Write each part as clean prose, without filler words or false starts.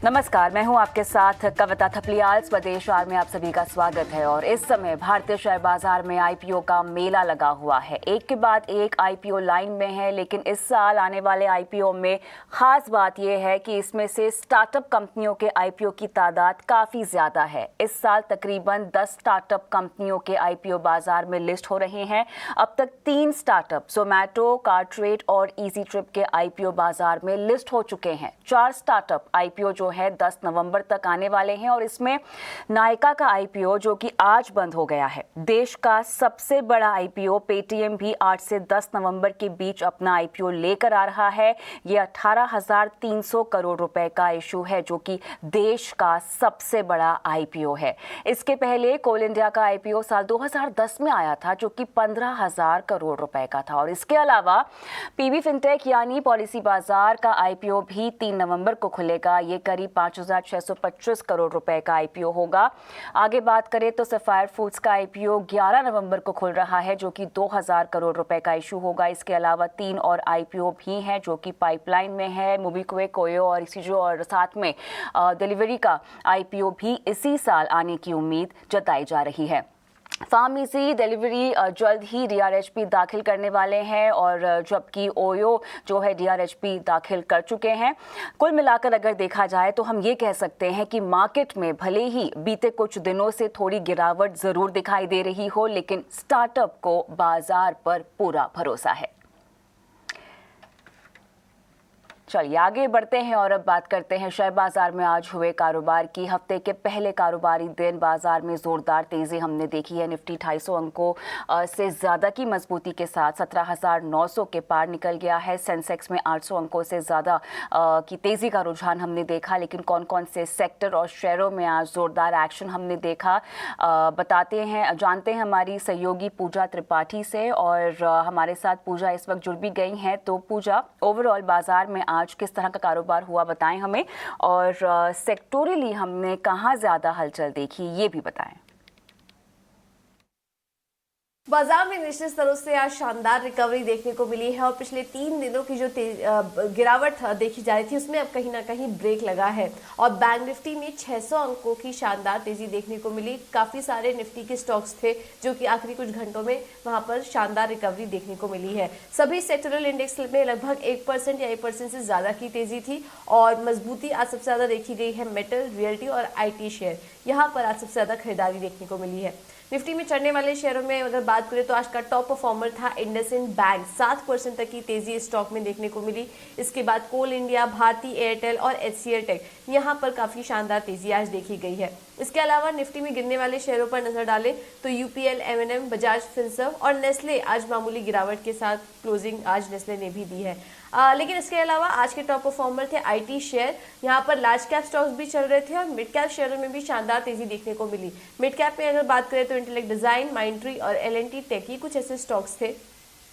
नमस्कार, मैं हूं आपके साथ कविता थपलियाल। स्वदेश वार में आप सभी का स्वागत है। और इस समय भारतीय शेयर बाजार में आईपीओ का मेला लगा हुआ है। एक के बाद एक आईपीओ लाइन में है, लेकिन इस साल आने वाले आईपीओ में खास बात यह है कि इसमें से स्टार्टअप कंपनियों के आईपीओ की तादाद काफ़ी ज़्यादा है। इस साल तकरीबन 10 स्टार्टअप कंपनियों के आईपीओ बाजार में लिस्ट हो रहे हैं। अब तक 3 स्टार्टअप जोमैटो, कार्ट्रेड और इजी ट्रिप के आईपीओ बाजार में लिस्ट हो चुके हैं। 4 स्टार्टअप आईपीओ जो है 10 नवंबर तक आने वाले हैं और इसमें नायका का आईपीओ जो कि आज बंद हो गया है। देश का सबसे बड़ा आईपीओ पेटीएम भी 8 से 10 नवंबर के बीच अपना आईपीओ लेकर आ रहा है। ये 18,300 करोड़ रुपए का इशू है, जो कि देश का सबसे बड़ा आईपीओ है। इसके पहले कोल इंडिया का आईपीओ साल 2010 में आया था, जो कि 15,000 करोड़ रुपए का था। और इसके अलावा पीबी फिनटेक यानी पॉलिसी बाजार का आईपीओ भी 3 नवंबर को खुलेगा। ये करीब 5,625 करोड़ रुपए का आईपीओ होगा। आगे बात करें तो सफायर फूड्स का आईपीओ 11 नवंबर को खुल रहा है, जो कि 2,000 करोड़ रुपए का इशू होगा। इसके अलावा 3 और आईपीओ भी हैं जो कि पाइपलाइन में है, मोबिक्विक, ओयो और इसीजो, और साथ में डिलीवरी का आईपीओ भी इसी साल आने की उम्मीद जताई जा रही है। फार्मेसी डिलीवरी जल्द ही डीआरएचपी दाखिल करने वाले हैं, और जबकि ओयो जो है डीआरएचपी दाखिल कर चुके हैं। कुल मिलाकर अगर देखा जाए तो हम ये कह सकते हैं कि मार्केट में भले ही बीते कुछ दिनों से थोड़ी गिरावट ज़रूर दिखाई दे रही हो, लेकिन स्टार्टअप को बाजार पर पूरा भरोसा है। चलिए आगे बढ़ते हैं और अब बात करते हैं शेयर बाजार में आज हुए कारोबार की। हफ्ते के पहले कारोबारी दिन बाजार में जोरदार तेजी हमने देखी है। निफ्टी 250 अंकों से ज़्यादा की मजबूती के साथ 17,900 के पार निकल गया है। सेंसेक्स में 800 अंकों से ज़्यादा की तेज़ी का रुझान हमने देखा। लेकिन कौन कौन से सेक्टर और शेयरों में आज जोरदार एक्शन हमने देखा, जानते हैं हमारी सहयोगी पूजा त्रिपाठी से। और हमारे साथ पूजा इस वक्त जुड़ भी गई हैं। तो पूजा, ओवरऑल बाजार में आज किस तरह का कारोबार हुआ बताएं हमें, और सेक्टोरली हमने कहां ज्यादा हलचल देखी ये भी बताएं। बाजार में निचले स्तरों से आज शानदार रिकवरी देखने को मिली है और पिछले 3 दिनों की जो गिरावट देखी जा रही थी उसमें अब कहीं ना कहीं ब्रेक लगा है। और बैंक निफ्टी में 600 अंकों की शानदार तेजी देखने को मिली। काफी सारे निफ्टी के स्टॉक्स थे जो कि आखिरी कुछ घंटों में वहां पर शानदार रिकवरी देखने को मिली है। सभी सेक्टरल इंडेक्स में लगभग 1% या 1% से ज्यादा की तेजी थी। और मजबूती आज सबसे ज्यादा देखी गई है मेटल, रियल्टी और IT शेयर। यहाँ पर आज सबसे ज्यादा खरीदारी देखने को मिली है। निफ्टी में चढ़ने वाले शेयरों में अगर बात करें तो आज का टॉप परफॉर्मर था इंडसइंड बैंक। 7% तक की तेजी स्टॉक में देखने को मिली। इसके बाद कोल इंडिया, भारती एयरटेल और HCL टेक, यहाँ पर काफी शानदार तेजी आज देखी गई है। इसके अलावा निफ्टी में गिरने वाले शेयरों पर नजर डालें तो UPL, M&M, बजाज फिनसर्व और नेस्ले आज मामूली गिरावट के साथ क्लोजिंग आज नेस्ले ने भी दी है। लेकिन इसके अलावा आज के टॉप परफॉर्मर थे IT शेयर। यहाँ पर लार्ज कैप स्टॉक्स भी चल रहे थे और मिड कैप शेयरों में भी शानदार तेजी देखने को मिली। मिड कैप में अगर बात करें तो इंटेलेक्ट डिजाइन, माइंडट्री और L&T टेक, ये कुछ ऐसे स्टॉक्स थे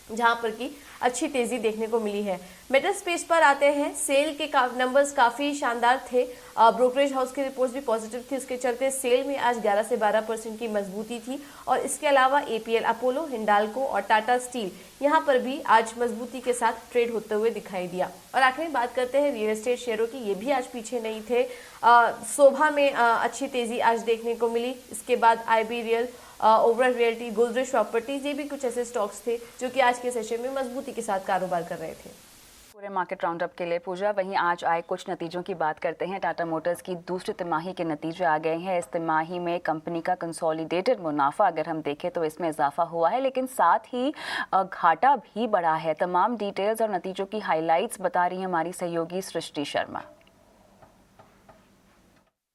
जहां पर की अच्छी तेजी देखने को मिली है। मेटल स्पेस पर आते हैं। सेल के नंबर्स काफी शानदार थे। ब्रोकरेज हाउस की रिपोर्ट्स भी पॉजिटिव थी, उसके चलते सेल में आज 11 से 12% की मजबूती थी। और इसके अलावा APL, अपोलो, हिंडाल्को और टाटा स्टील, यहाँ पर भी आज मजबूती के साथ ट्रेड होते हुए दिखाई दिया। और आखिर में बात करते हैं रियल एस्टेट शेयरों की। ये भी आज पीछे नहीं थे। शोभा में अच्छी तेजी आज देखने को मिली। इसके बाद IB real, overall realty, Godrej properties, ये भी कुछ ऐसे स्टॉक्स थे जो कि आज के सेशन में मजबूती के साथ कारोबार कर रहे थे। पूरे मार्केट राउंडअप के लिए पूजा, वहीं आज आए कुछ नतीजों की बात करते हैं। टाटा मोटर्स की दूसरी तिमाही के नतीजे आ गए हैं। इस तिमाही में कंपनी का कंसोलिडेटेड मुनाफा अगर हम देखें तो इसमें इजाफा हुआ है, लेकिन साथ ही घाटा भी बढ़ा है। तमाम डिटेल्स और नतीजों की हाईलाइट्स बता रही है हमारी सहयोगी सृष्टि शर्मा।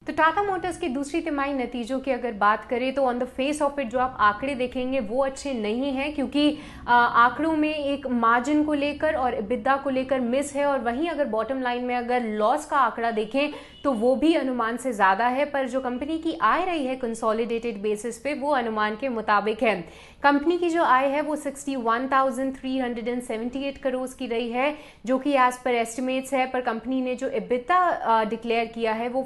तो टाटा मोटर्स की दूसरी तिमाही नतीजों की अगर बात करें तो on the face of it जो आप आंकड़े देखेंगे वो अच्छे नहीं हैं, क्योंकि आंकड़ों में एक मार्जिन को लेकर और EBITDA को लेकर मिस है। और वहीं अगर बॉटम लाइन में अगर लॉस का आंकड़ा देखें तो वो भी अनुमान से ज़्यादा है। पर जो कंपनी की आय रही है कंसोलिडेटेड बेसिस पे वो अनुमान के मुताबिक है। कंपनी की जो आय है वो 61,378 करोड़ की रही है, जो कि एज पर एस्टिमेट्स है। पर कंपनी ने जो EBITDA डिक्लेयर किया है वो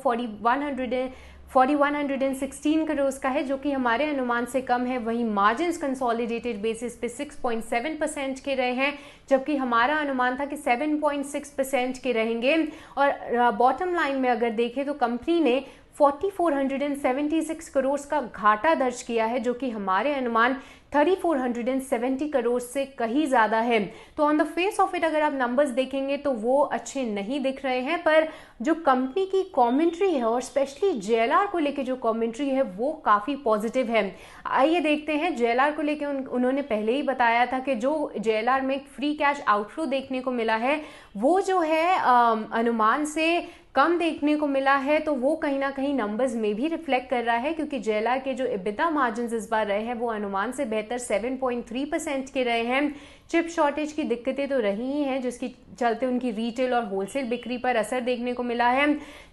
4116 करोड़ का है, जो कि हमारे अनुमान से कम है। वहीं मार्जिन्स कंसोलिडेटेड बेसिस पे 6.7% के रहे हैं, जबकि हमारा अनुमान था कि 7.6% के रहेंगे। और बॉटम लाइन में अगर देखें तो कंपनी ने 4476 करोड़ का घाटा दर्ज किया है, जो कि हमारे अनुमान 3470 करोड़ से कहीं ज्यादा है। तो on the face of it अगर आप नंबर्स देखेंगे तो वो अच्छे नहीं दिख रहे हैं, पर जो कंपनी की कमेंट्री है और स्पेशली जेएलआर को लेके जो कमेंट्री है वो काफी पॉजिटिव है। आइए देखते हैं जेएलआर को लेके उन्होंने पहले ही बताया था कि जो जेएलआर में फ्री कैश आउटफ्लो देखने को मिला है वो जो है अनुमान से कम देखने को मिला है, तो वो कहीं ना कहीं नंबर्स में भी रिफ्लेक्ट कर रहा है, क्योंकि जेएलआर के जो एबिटा मार्जिन्स इस बार रहे हैं वो अनुमान से बेहतर 7.3% के रहे हैं। चिप शॉर्टेज की दिक्कतें तो रही ही हैं, जिसकी चलते उनकी रिटेल और होलसेल बिक्री पर असर देखने को मिला है।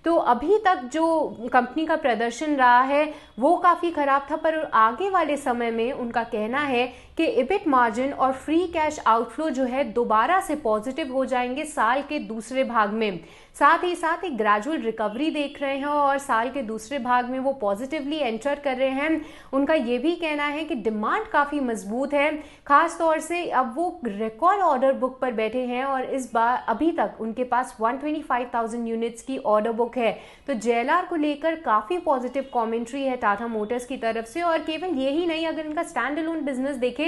तो अभी तक जो कंपनी का प्रदर्शन रहा है वो काफ़ी खराब था, पर आगे वाले समय में उनका कहना है कि इबिट मार्जिन और फ्री कैश आउटफ्लो जो है दोबारा से पॉजिटिव हो जाएंगे साल के दूसरे भाग में। साथ ही साथ एक ग्रेजुअल रिकवरी देख रहे हैं और साल के दूसरे भाग में वो पॉजिटिवली एंटर कर रहे हैं। उनका ये भी कहना है कि डिमांड काफ़ी मजबूत है, खास तौर से अब वो रिकॉर्ड ऑर्डर बुक पर बैठे हैं और इस बार अभी तक उनके पास 125,000 यूनिट्स की ऑर्डर बुक है। तो जेएलआर को लेकर काफ़ी पॉजिटिव कमेंट्री है टाटा मोटर्स की तरफ से। और केवल यही नहीं, अगर इनका स्टैंड अलोन बिजनेस देखें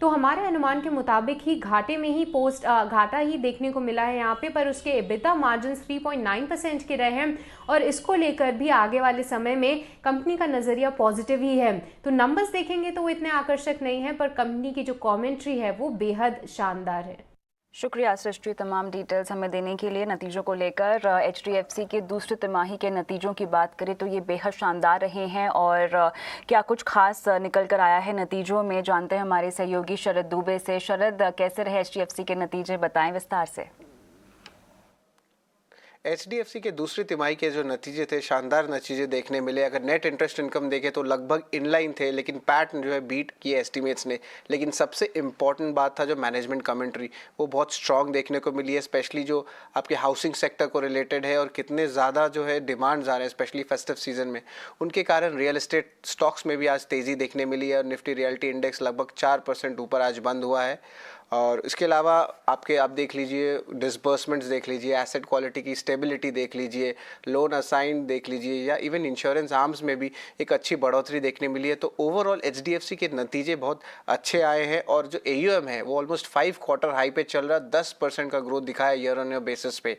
तो हमारे अनुमान के मुताबिक ही घाटे में ही घाटा ही देखने को मिला है यहाँ पे, पर उसके एबिटा मार्जिन 3.9% के रहे हैं और इसको लेकर भी आगे वाले समय में कंपनी का नजरिया पॉजिटिव ही है। तो नंबर्स देखेंगे तो वो इतने आकर्षक नहीं है, पर कंपनी की जो कमेंट्री है वो बेहद शानदार है। शुक्रिया सृष्टि, तमाम डिटेल्स हमें देने के लिए। नतीजों को लेकर एचडीएफसी के दूसरी तिमाही के नतीजों की बात करें तो ये बेहद शानदार रहे हैं और क्या कुछ खास निकल कर आया है नतीजों में, जानते हैं हमारे सहयोगी शरद दुबे से। शरद, कैसे रहे एचडीएफसी के नतीजे, बताएं विस्तार से। एचडीएफसी के दूसरी तिमाही के जो नतीजे थे, शानदार नतीजे देखने मिले। अगर नेट इंटरेस्ट इनकम देखें तो लगभग इनलाइन थे, लेकिन पैट जो है बीट किए एस्टिमेट्स ने। लेकिन सबसे इम्पॉर्टेंट बात था जो मैनेजमेंट कमेंट्री, वो बहुत स्ट्रॉन्ग देखने को मिली है, स्पेशली जो आपके हाउसिंग सेक्टर को रिलेटेड है और कितने ज़्यादा जो है डिमांड्स आ रहे हैं स्पेशली फेस्टिव सीजन में। उनके कारण रियल एस्टेट स्टॉक्स में भी आज तेज़ी देखने मिली है और निफ्टी रियल्टी इंडेक्स लगभग 4% ऊपर आज बंद हुआ है। और इसके अलावा आप देख लीजिए डिसबर्समेंट्स देख लीजिए, एसेट क्वालिटी की स्टेबिलिटी देख लीजिए, लोन असाइन देख लीजिए, या इवन इंश्योरेंस आर्म्स में भी एक अच्छी बढ़ोतरी देखने मिली है। तो ओवरऑल एचडीएफसी के नतीजे बहुत अच्छे आए हैं और जो एयूएम है वो ऑलमोस्ट 5 क्वार्टर हाई पे चल रहा है, 10% का ग्रोथ दिखाया ईयर ऑन ईयर बेसिस पे।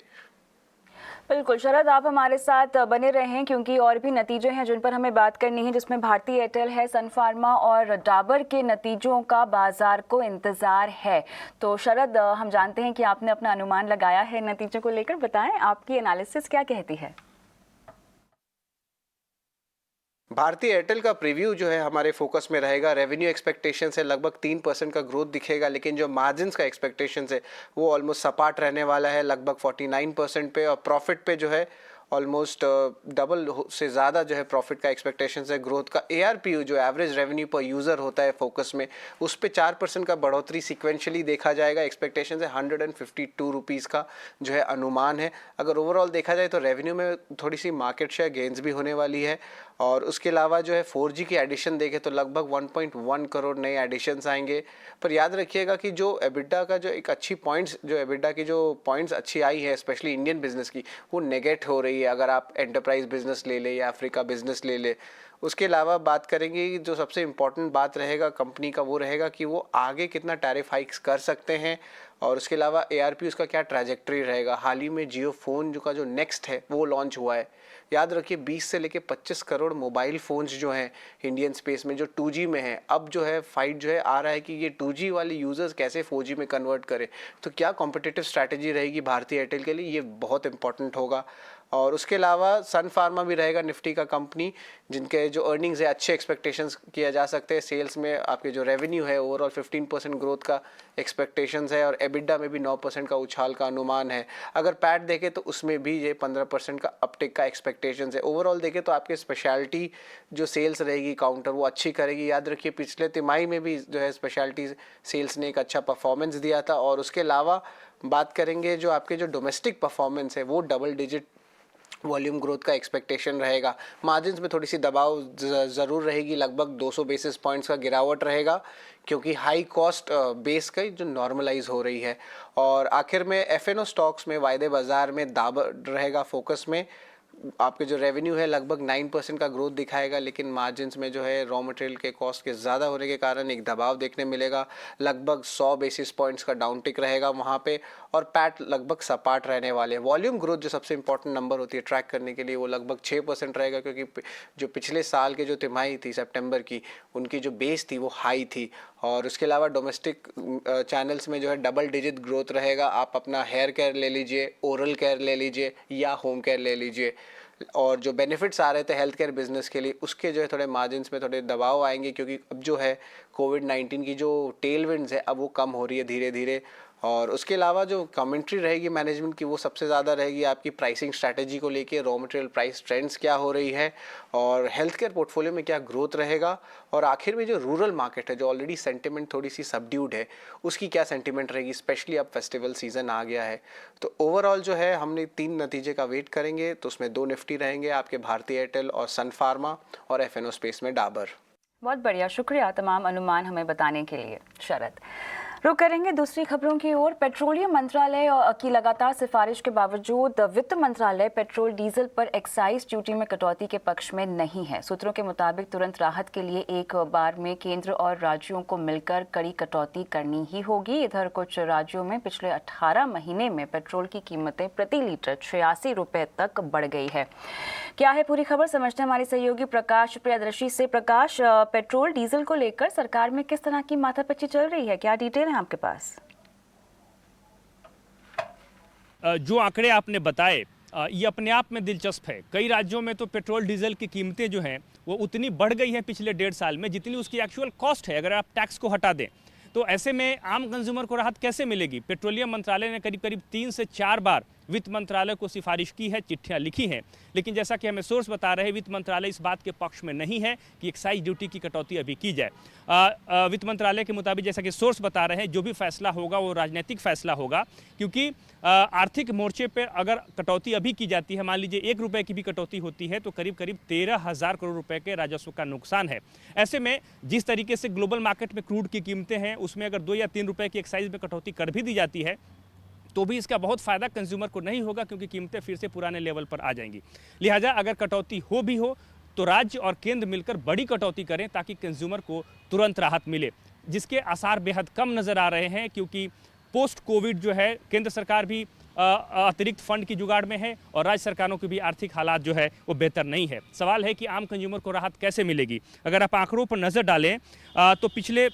बिल्कुल शरद, आप हमारे साथ बने रहें क्योंकि और भी नतीजे हैं जिन पर हमें बात करनी है, जिसमें भारती एयरटेल है, सन फार्मा और डाबर के नतीजों का बाजार को इंतजार है। तो शरद, हम जानते हैं कि आपने अपना अनुमान लगाया है नतीजों को लेकर, बताएं आपकी एनालिसिस क्या कहती है। भारतीय एयरटेल का प्रीव्यू जो है हमारे फोकस में रहेगा। रेवेन्यू एक्सपेक्टेशन से लगभग 3% का ग्रोथ दिखेगा, लेकिन जो मार्जिन्स का एक्सपेक्टेशन है वो ऑलमोस्ट सपाट रहने वाला है लगभग 49% पे। और प्रॉफिट पे जो है ऑलमोस्ट डबल से ज़्यादा जो है प्रॉफिट का एक्सपेक्टेशन है ग्रोथ का। ARPU जो एवरेज रेवेन्यू पर यूज़र होता है फोकस में, उस पे 4% का बढ़ोतरी सिक्वेंशली देखा जाएगा। एक्सपेक्टेशन है 152 रुपीज़ का जो है अनुमान है। अगर ओवरऑल देखा जाए तो रेवेन्यू में थोड़ी सी मार्केट शेयर गेंस भी होने वाली है। और उसके अलावा जो है 4G की एडिशन देखें तो लगभग 1.1 करोड़ नए एडिशंस आएंगे। पर याद रखिएगा कि जो एबिटा का जो एक अच्छी पॉइंट्स, जो एबिटा की जो पॉइंट्स अच्छी आई है स्पेशली इंडियन बिजनेस की, वो नेगेट हो रही है अगर आप एंटरप्राइज बिजनेस ले ले या अफ्रीका बिजनेस ले ले। उसके अलावा बात करेंगे जो सबसे इम्पॉर्टेंट बात रहेगा कंपनी का, वो रहेगा कि वो आगे कितना टैरिफ हाइक्स कर सकते हैं और उसके अलावा ARPU उसका क्या ट्रैजेक्टरी रहेगा। हाल ही में जियो फ़ोन जो नेक्स्ट है वो लॉन्च हुआ है। याद रखिए 20 से लेके 25 करोड़ मोबाइल फ़ोन्स जो हैं इंडियन स्पेस में जो 2G में है, अब जो है फाइट जो है आ रहा है कि ये 2G वाले यूज़र्स कैसे 4G में कन्वर्ट करें। तो क्या कॉम्पिटिटिव स्ट्रैटेजी रहेगी भारतीय एयरटेल के लिए, ये बहुत इंपॉर्टेंट होगा। और उसके अलावा सन फार्मा भी रहेगा निफ्टी का कंपनी, जिनके जो अर्निंग्स है अच्छे एक्सपेक्टेशंस किया जा सकते हैं। सेल्स में आपके जो रेवेन्यू है ओवरऑल 15% ग्रोथ का एक्सपेक्टेशंस है और एबिडा में भी 9% का उछाल का अनुमान है। अगर पैट देखें तो उसमें भी ये 15% का अपटेक का एक्सपेक्टेशंस है। ओवरऑल देखें तो आपके स्पेशलिटी जो सेल्स रहेगी काउंटर वो अच्छी करेगी। याद रखिए पिछले तिमाही में भी जो है स्पेशलिटी सेल्स ने एक अच्छा परफॉर्मेंस दिया था। और उसके अलावा बात करेंगे जो आपके जो डोमेस्टिक परफॉर्मेंस है वो डबल डिजिट वॉल्यूम ग्रोथ का एक्सपेक्टेशन रहेगा। मार्जिन्स में थोड़ी सी दबाव ज़रूर रहेगी, लगभग 200 बेसिस पॉइंट्स का गिरावट रहेगा क्योंकि हाई कॉस्ट बेस का जो नॉर्मलाइज हो रही है। और आखिर में एफएनओ स्टॉक्स में वायदे बाज़ार में दाब रहेगा फोकस में। आपके जो रेवेन्यू है लगभग 9% का ग्रोथ दिखाएगा, लेकिन मार्जिन्स में जो है रॉ मटेरियल के कॉस्ट के ज़्यादा होने के कारण एक दबाव देखने मिलेगा। लगभग 100 बेसिस पॉइंट्स का डाउन टिक रहेगा वहाँ पे, और पैट लगभग सपाट रहने वाले हैं। वॉल्यूम ग्रोथ जो सबसे इंपॉर्टेंट नंबर होती है ट्रैक करने के लिए, वो लगभग 6% रहेगा क्योंकि जो पिछले साल के जो तिमाही थी सितंबर की, उनकी जो बेस थी वो हाई थी। और उसके अलावा डोमेस्टिक चैनल्स में जो है डबल डिजिट ग्रोथ रहेगा। आप अपना हेयर केयर ले लीजिए, ओरल केयर ले लीजिए या होम केयर ले लीजिए। और जो बेनिफिट्स आ रहे थे हेल्थ केयर बिजनेस के लिए, उसके जो है थोड़े मार्जिन्स में थोड़े दबाव आएंगे क्योंकि अब जो है कोविड-19 की जो टेलविंड्स है अब वो कम हो रही है धीरे धीरे। और उसके अलावा जो कमेंट्री रहेगी मैनेजमेंट की, वो सबसे ज़्यादा रहेगी आपकी प्राइसिंग स्ट्रैटेजी को लेके, रॉ मटेरियल प्राइस ट्रेंड्स क्या हो रही है और हेल्थ केयर पोर्टफोलियो में क्या ग्रोथ रहेगा। और आखिर में जो रूरल मार्केट है, जो ऑलरेडी सेंटिमेंट थोड़ी सी सबड्यूड है, उसकी क्या सेंटिमेंट रहेगी, स्पेशली अब फेस्टिवल सीजन आ गया है। तो ओवरऑल जो है हमने 3 नतीजे का वेट करेंगे, तो उसमें 2 निफ्टी रहेंगे आपके, भारतीय एयरटेल और सन फार्मा, और एफएनओ स्पेस में डाबर। बहुत बढ़िया, शुक्रिया तमाम अनुमान हमें बताने के लिए शरद। रुक करेंगे दूसरी खबरों की ओर। पेट्रोलियम मंत्रालय की लगातार सिफारिश के बावजूद वित्त मंत्रालय पेट्रोल डीजल पर एक्साइज ड्यूटी में कटौती के पक्ष में नहीं है। सूत्रों के मुताबिक तुरंत राहत के लिए एक बार में केंद्र और राज्यों को मिलकर कड़ी कटौती करनी ही होगी। इधर कुछ राज्यों में पिछले 18 महीने में पेट्रोल की कीमतें प्रति लीटर 86 रुपये तक बढ़ गई है। क्या है पूरी खबर, समझते हैं हमारे सहयोगी प्रकाश प्रियदर्शी से। प्रकाश, पेट्रोल डीजल को लेकर सरकार में किस तरह की माथापच्ची चल रही है, क्या डिटेल है आपके पास? जो आंकड़े आपने बताए ये अपने आप में दिलचस्प है। कई राज्यों में तो पेट्रोल डीजल की कीमतें जो हैं वो उतनी बढ़ गई हैं पिछले 1.5 साल में जितनी उसकी एक्चुअल कॉस्ट है, अगर आप टैक्स को हटा दें। तो ऐसे में आम कंज्यूमर को राहत कैसे मिलेगी? पेट्रोलियम मंत्रालय ने करीब करीब 3 से 4 बार वित्त मंत्रालय को सिफारिश की है, चिट्ठियां लिखी हैं, लेकिन जैसा कि हमें सोर्स बता रहे हैं वित्त मंत्रालय इस बात के पक्ष में नहीं है कि एक्साइज ड्यूटी की कटौती अभी की जाए। वित्त मंत्रालय के मुताबिक जैसा कि सोर्स बता रहे हैं जो भी फैसला होगा वो राजनीतिक फैसला होगा, क्योंकि आर्थिक मोर्चे पर अगर कटौती अभी की जाती है, मान लीजिए 1 रुपये की भी कटौती होती है तो करीब करीब 13,000 करोड़ रुपए के राजस्व का नुकसान है। ऐसे में जिस तरीके से ग्लोबल मार्केट में क्रूड की कीमतें हैं उसमें अगर 2 या 3 रुपये की एक्साइज में कटौती कर भी दी जाती है तो भी इसका बहुत फ़ायदा कंज्यूमर को नहीं होगा, क्योंकि कीमतें फिर से पुराने लेवल पर आ जाएंगी। लिहाजा अगर कटौती हो भी हो तो राज्य और केंद्र मिलकर बड़ी कटौती करें ताकि कंज्यूमर को तुरंत राहत मिले, जिसके आसार बेहद कम नज़र आ रहे हैं, क्योंकि पोस्ट कोविड जो है केंद्र सरकार भी अतिरिक्त फंड की जुगाड़ में है और राज्य सरकारों की भी आर्थिक हालात जो है वो बेहतर नहीं है। सवाल है कि आम कंज्यूमर को राहत कैसे मिलेगी। अगर आप आंकड़ों पर नज़र डालें तो पिछले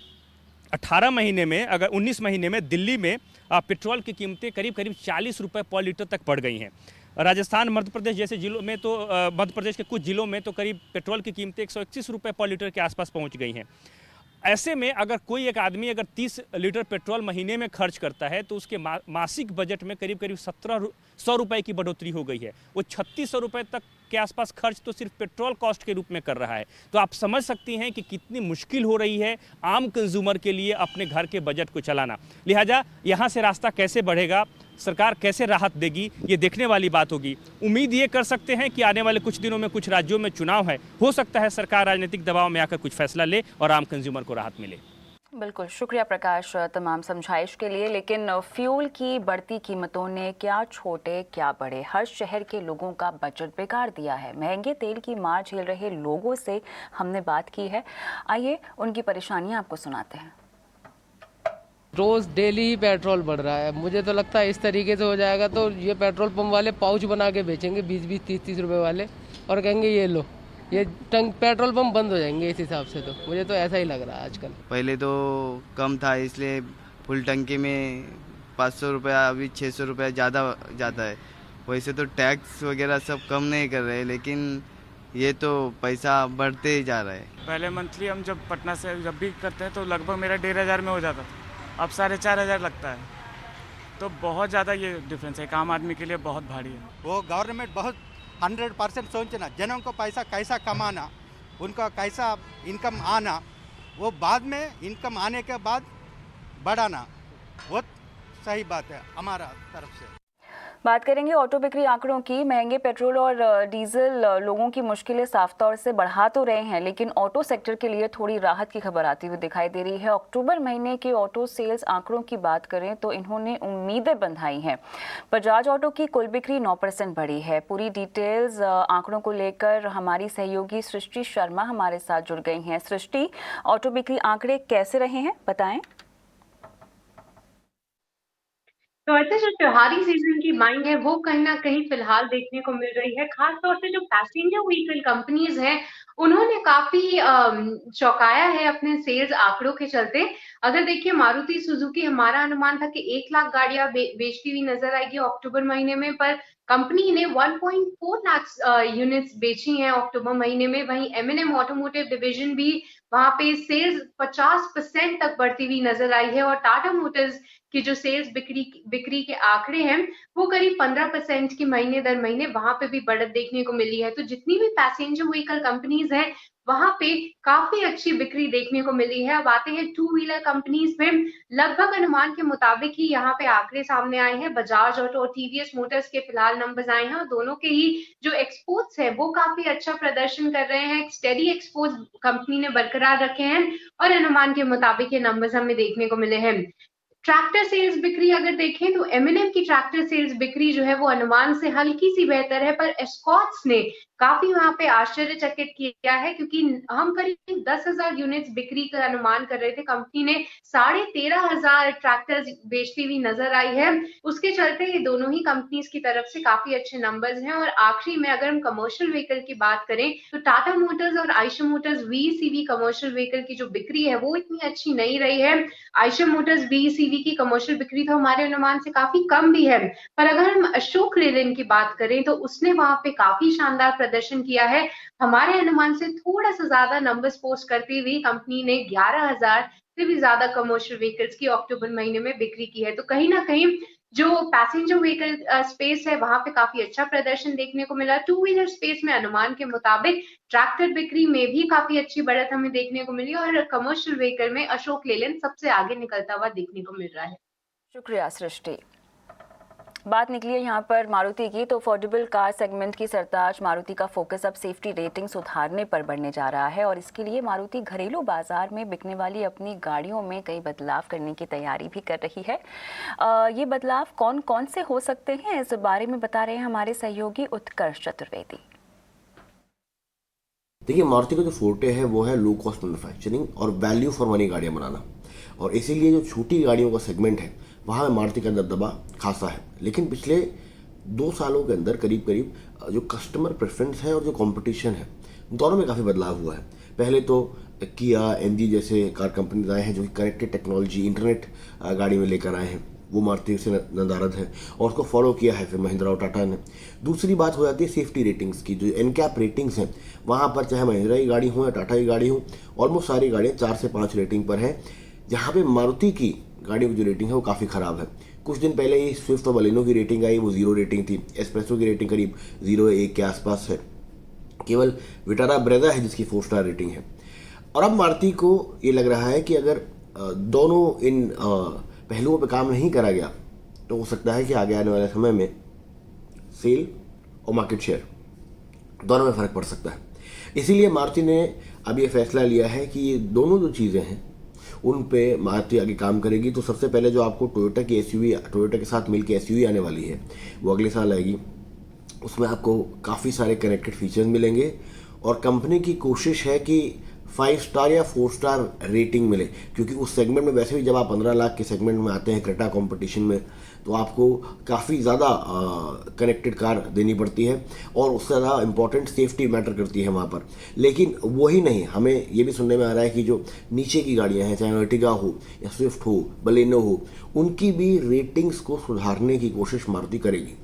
18 महीने में, अगर 19 महीने में दिल्ली में पेट्रोल की कीमतें करीब करीब 40 रुपये पर लीटर तक बढ़ गई हैं। राजस्थान, मध्य प्रदेश जैसे जिलों में तो मध्य प्रदेश के कुछ जिलों में तो करीब पेट्रोल की कीमतें 131 रुपये पर लीटर के आसपास पहुंच गई हैं। ऐसे में अगर कोई एक आदमी अगर 30 लीटर पेट्रोल महीने में खर्च करता है तो उसके मासिक बजट में करीब करीब 1700 रुपये की बढ़ोतरी हो गई है। वो 3600 रुपये तक के आसपास खर्च तो सिर्फ पेट्रोल कॉस्ट के रूप में कर रहा है। तो आप समझ सकती हैं कि कितनी मुश्किल हो रही है आम कंज्यूमर के लिए अपने घर के बजट को चलाना। लिहाजा यहाँ से रास्ता कैसे बढ़ेगा, सरकार कैसे राहत देगी, ये देखने वाली बात होगी। उम्मीद ये कर सकते हैं कि आने वाले कुछ दिनों में कुछ राज्यों में चुनाव है, हो सकता है सरकार राजनीतिक दबाव में आकर कुछ फैसला ले और आम कंज्यूमर को राहत मिले। बिल्कुल, शुक्रिया प्रकाश तमाम समझाइश के लिए। लेकिन फ्यूल की बढ़ती कीमतों ने क्या छोटे क्या बड़े हर शहर के लोगों का बजट बिगाड़ दिया है। महंगे तेल की मार झेल रहे लोगों से हमने बात की है, आइए उनकी परेशानियां आपको सुनाते हैं। रोज़ डेली ही पेट्रोल बढ़ रहा है। मुझे तो लगता है इस तरीके से हो जाएगा तो ये पेट्रोल पंप वाले पाउच बना के बेचेंगे 20-20, 30-30 रुपए वाले, और कहेंगे ये लो, ये पेट्रोल पंप बंद हो जाएंगे इस हिसाब से। तो मुझे तो ऐसा ही लग रहा है आजकल। पहले तो कम था इसलिए फुल टंकी में 500 रुपया, अभी 600 रुपया ज़्यादा जाता है। वैसे तो टैक्स वगैरह सब कम नहीं कर रहे, लेकिन ये तो पैसा बढ़ते ही जा रहा है। पहले मंथली हम जब पटना से जब भी करते हैं तो लगभग मेरा 1500 में हो जाता था, अब 4500 लगता है। तो बहुत ज़्यादा ये डिफरेंस है, एक आम आदमी के लिए बहुत भारी है। वो गवर्नमेंट बहुत 100% सोचना, जनों को पैसा कैसा कमाना, उनका कैसा इनकम आना, वो बाद में इनकम आने के बाद बढ़ाना, वो सही बात है हमारा तरफ से। बात करेंगे ऑटो बिक्री आंकड़ों की। महंगे पेट्रोल और डीजल लोगों की मुश्किलें साफ तौर से बढ़ा तो रहे हैं, लेकिन ऑटो सेक्टर के लिए थोड़ी राहत की खबर आती हुई दिखाई दे रही है। अक्टूबर महीने के ऑटो सेल्स आंकड़ों की बात करें तो इन्होंने उम्मीदें बंधाई हैं। बजाज ऑटो की कुल बिक्री 9% बढ़ी है। पूरी डिटेल्स आंकड़ों को लेकर हमारी सहयोगी सृष्टि शर्मा हमारे साथ जुड़ गई हैं। सृष्टि, ऑटो बिक्री आंकड़े कैसे रहे हैं, बताएं। तो ऐसे जो त्योहारी सीजन की मांग है वो कहीं ना कहीं फिलहाल देखने को मिल रही है। खास तौर से जो पैसेंजर व्हीकल कंपनीज हैं उन्होंने काफी चौंकाया है अपने सेल्स आंकड़ों के चलते। अगर देखिए मारुति सुजुकी, हमारा अनुमान था कि 1 लाख गाड़ियां बेचती हुई नजर आएगी अक्टूबर महीने में, पर कंपनी ने 1.4 लाख यूनिट्स बेची हैं अक्टूबर महीने में। वहीं M&M ऑटोमोटिव डिवीजन भी वहां पे सेल्स 50% तक बढ़ती हुई नजर आई है। और टाटा मोटर्स की जो सेल्स बिक्री के आंकड़े हैं वो करीब 15% की महीने दर महीने वहां पे भी बढ़त देखने को मिली है। तो जितनी भी पैसेंजर व्हीकल कंपनीज हैं वहां पे काफी अच्छी बिक्री देखने को मिली है। अब आते हैं टू व्हीलर कंपनीज में। लगभग अनुमान के मुताबिक ही यहाँ पे आंकड़े सामने आए हैं। बजाज ऑटो और टीवीएस मोटर्स के फिलहाल नंबर्स आए हैं और दोनों के ही जो एक्सपोर्ट्स है वो काफी अच्छा प्रदर्शन कर रहे हैं। स्टेडी एक्सपोर्ट्स कंपनी ने बरकरार रखे हैं और अनुमान के मुताबिक ये नंबर्स हमें देखने को मिले हैं। ट्रैक्टर सेल्स बिक्री अगर देखें तो M&M की ट्रैक्टर सेल्स बिक्री जो है वो अनुमान से हल्की सी बेहतर है, पर एस्कॉर्ट्स ने काफी वहां पे आश्चर्यचकित किया है, क्योंकि हम करीब 10,000 यूनिट्स बिक्री का अनुमान कर रहे थे। कंपनी ने 13,500 ट्रैक्टर्स बेचती हुई नजर आई है। उसके चलते ये दोनों ही कंपनीज की तरफ से काफी अच्छे नंबर्स हैं। और आखिरी में अगर हम कमर्शियल व्हीकल की बात करें तो टाटा मोटर्स और Eicher Motors VECV commercial vehicle की जो बिक्री है वो इतनी अच्छी नहीं रही है। आयशर मोटर्स VECV की कमर्शियल बिक्री तो हमारे अनुमान से काफी कम भी है, पर अगर हम अशोक लेलैंड की बात करें तो उसने वहां पे काफी शानदार प्रदर्शन किया है। हमारे अनुमान से थोड़ा सा ज्यादा नंबर्स पोस्ट करती हुई कंपनी ने 11,000 से भी ज्यादा कमर्शियल व्हीकल्स की अक्टूबर महीने में बिक्री की है। तो कहीं ना कहीं जो पैसेंजर व्हीकल स्पेस है वहां पे काफी अच्छा प्रदर्शन देखने को मिला। टू व्हीलर स्पेस में अनुमान के मुताबिक ट्रैक्टर बिक्री में भी काफी अच्छी बढ़त हमें देखने को मिली और कमर्शियल व्हीकल में अशोक लेलैंड सबसे आगे निकलता हुआ देखने को मिल रहा है। शुक्रिया सृष्टि। बात निकली है यहाँ पर मारुति की, तो अफोर्डेबल कार सेगमेंट की सरताज मारुति का फोकस अब सेफ्टी रेटिंग सुधारने पर बढ़ने जा रहा है और इसके लिए मारुति घरेलू बाजार में बिकने वाली अपनी गाड़ियों में कई बदलाव करने की तैयारी भी कर रही है। ये बदलाव कौन कौन से हो सकते हैं, इस बारे में बता रहे हैं हमारे सहयोगी उत्कर्ष चतुर्वेदी। देखिए, मारुति का जो फोर्टे है वो है लो कॉस्ट मैन्युफैक्चरिंग और वैल्यू फॉर मनी गाड़ियाँ बनाना, और इसीलिए जो छोटी गाड़ियों का सेगमेंट है वहाँ मारुति का दबदबा खासा है। लेकिन पिछले 2 सालों के अंदर करीब करीब जो कस्टमर प्रेफरेंस है और जो कंपटीशन है दोनों में काफ़ी बदलाव हुआ है। पहले तो किया, MG जैसे कार कंपनीज आए हैं जो कि कनेक्टेड टेक्नोलॉजी, इंटरनेट गाड़ी में लेकर आए हैं, वो मारुति से नदारद है और उसको फॉलो किया है फिर महिंद्रा और टाटा ने। दूसरी बात हो जाती है सेफ्टी रेटिंग्स की। जो NCAP रेटिंग्स हैं वहाँ पर चाहे महिंद्रा की गाड़ी हो या टाटा की गाड़ी हो, ऑलमोस्ट सारी गाड़ियाँ 4 से 5 रेटिंग पर हैं, जहाँ पे मारुति की गाड़ियों की जो रेटिंग है वो काफ़ी ख़राब है। कुछ दिन पहले ही स्विफ्ट और बलेनो की रेटिंग आई, वो 0 रेटिंग थी। एस्प्रेसो की रेटिंग करीब 0 या 1 के आसपास है। केवल विटारा ब्रेजा है जिसकी 4 स्टार रेटिंग है। और अब मारुति को ये लग रहा है कि अगर दोनों इन पहलुओं पे काम नहीं करा गया तो हो सकता है कि आगे आने वाले समय में सेल और मार्केट शेयर दोनों में फ़र्क पड़ सकता है। इसीलिए मारुति ने अब ये फैसला लिया है कि ये दोनों जो चीज़ें हैं उन पे मारुति आगे काम करेगी। तो सबसे पहले जो आपको टोयोटा की SUV, टोयोटा के साथ मिलकर SUV आने वाली है वो अगले साल आएगी। उसमें आपको काफ़ी सारे कनेक्टेड फीचर्स मिलेंगे और कंपनी की कोशिश है कि 5 स्टार या 4 स्टार रेटिंग मिले, क्योंकि उस सेगमेंट में वैसे भी जब आप 15 लाख के सेगमेंट में आते हैं क्रेटा कंपटीशन में तो आपको काफ़ी ज़्यादा कनेक्टेड कार देनी पड़ती है और उससे ज़्यादा इम्पॉर्टेंट सेफ्टी मैटर करती है वहाँ पर। लेकिन वही नहीं, हमें ये भी सुनने में आ रहा है कि जो नीचे की गाड़ियाँ हैं, चाहे अर्टिगा हो या स्विफ्ट हो, बलेनो हो, उनकी भी रेटिंग्स को सुधारने की कोशिश मारुति करेगी।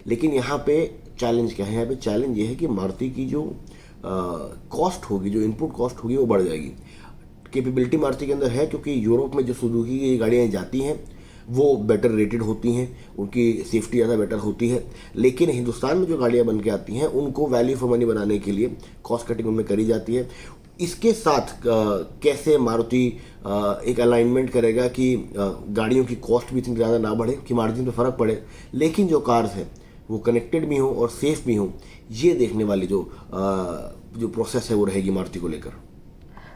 लेकिन यहाँ पे चैलेंज क्या है? यहाँ पे चैलेंज ये है कि मारुति की जो कॉस्ट होगी, जो इनपुट कॉस्ट होगी वो बढ़ जाएगी। कैपेबिलिटी मारुति के अंदर है, क्योंकि यूरोप में जो सुजुकी की गाड़ियाँ जाती हैं वो बेटर रेटेड होती हैं, उनकी सेफ्टी ज़्यादा बेटर होती है। लेकिन हिंदुस्तान में जो गाड़ियाँ बन के आती हैं उनको वैल्यू फॉर मनी बनाने के लिए कॉस्ट कटिंग उनमें करी जाती है। इसके साथ कैसे मारुति एक अलाइनमेंट करेगा कि गाड़ियों की कॉस्ट भी इतनी ज़्यादा ना बढ़े कि मार्जिन पे फ़र्क पड़े, लेकिन जो कार्स हैं वो कनेक्टेड भी हों और सेफ भी हों, ये देखने वाली जो प्रोसेस है वो रहेगी मारुति को लेकर।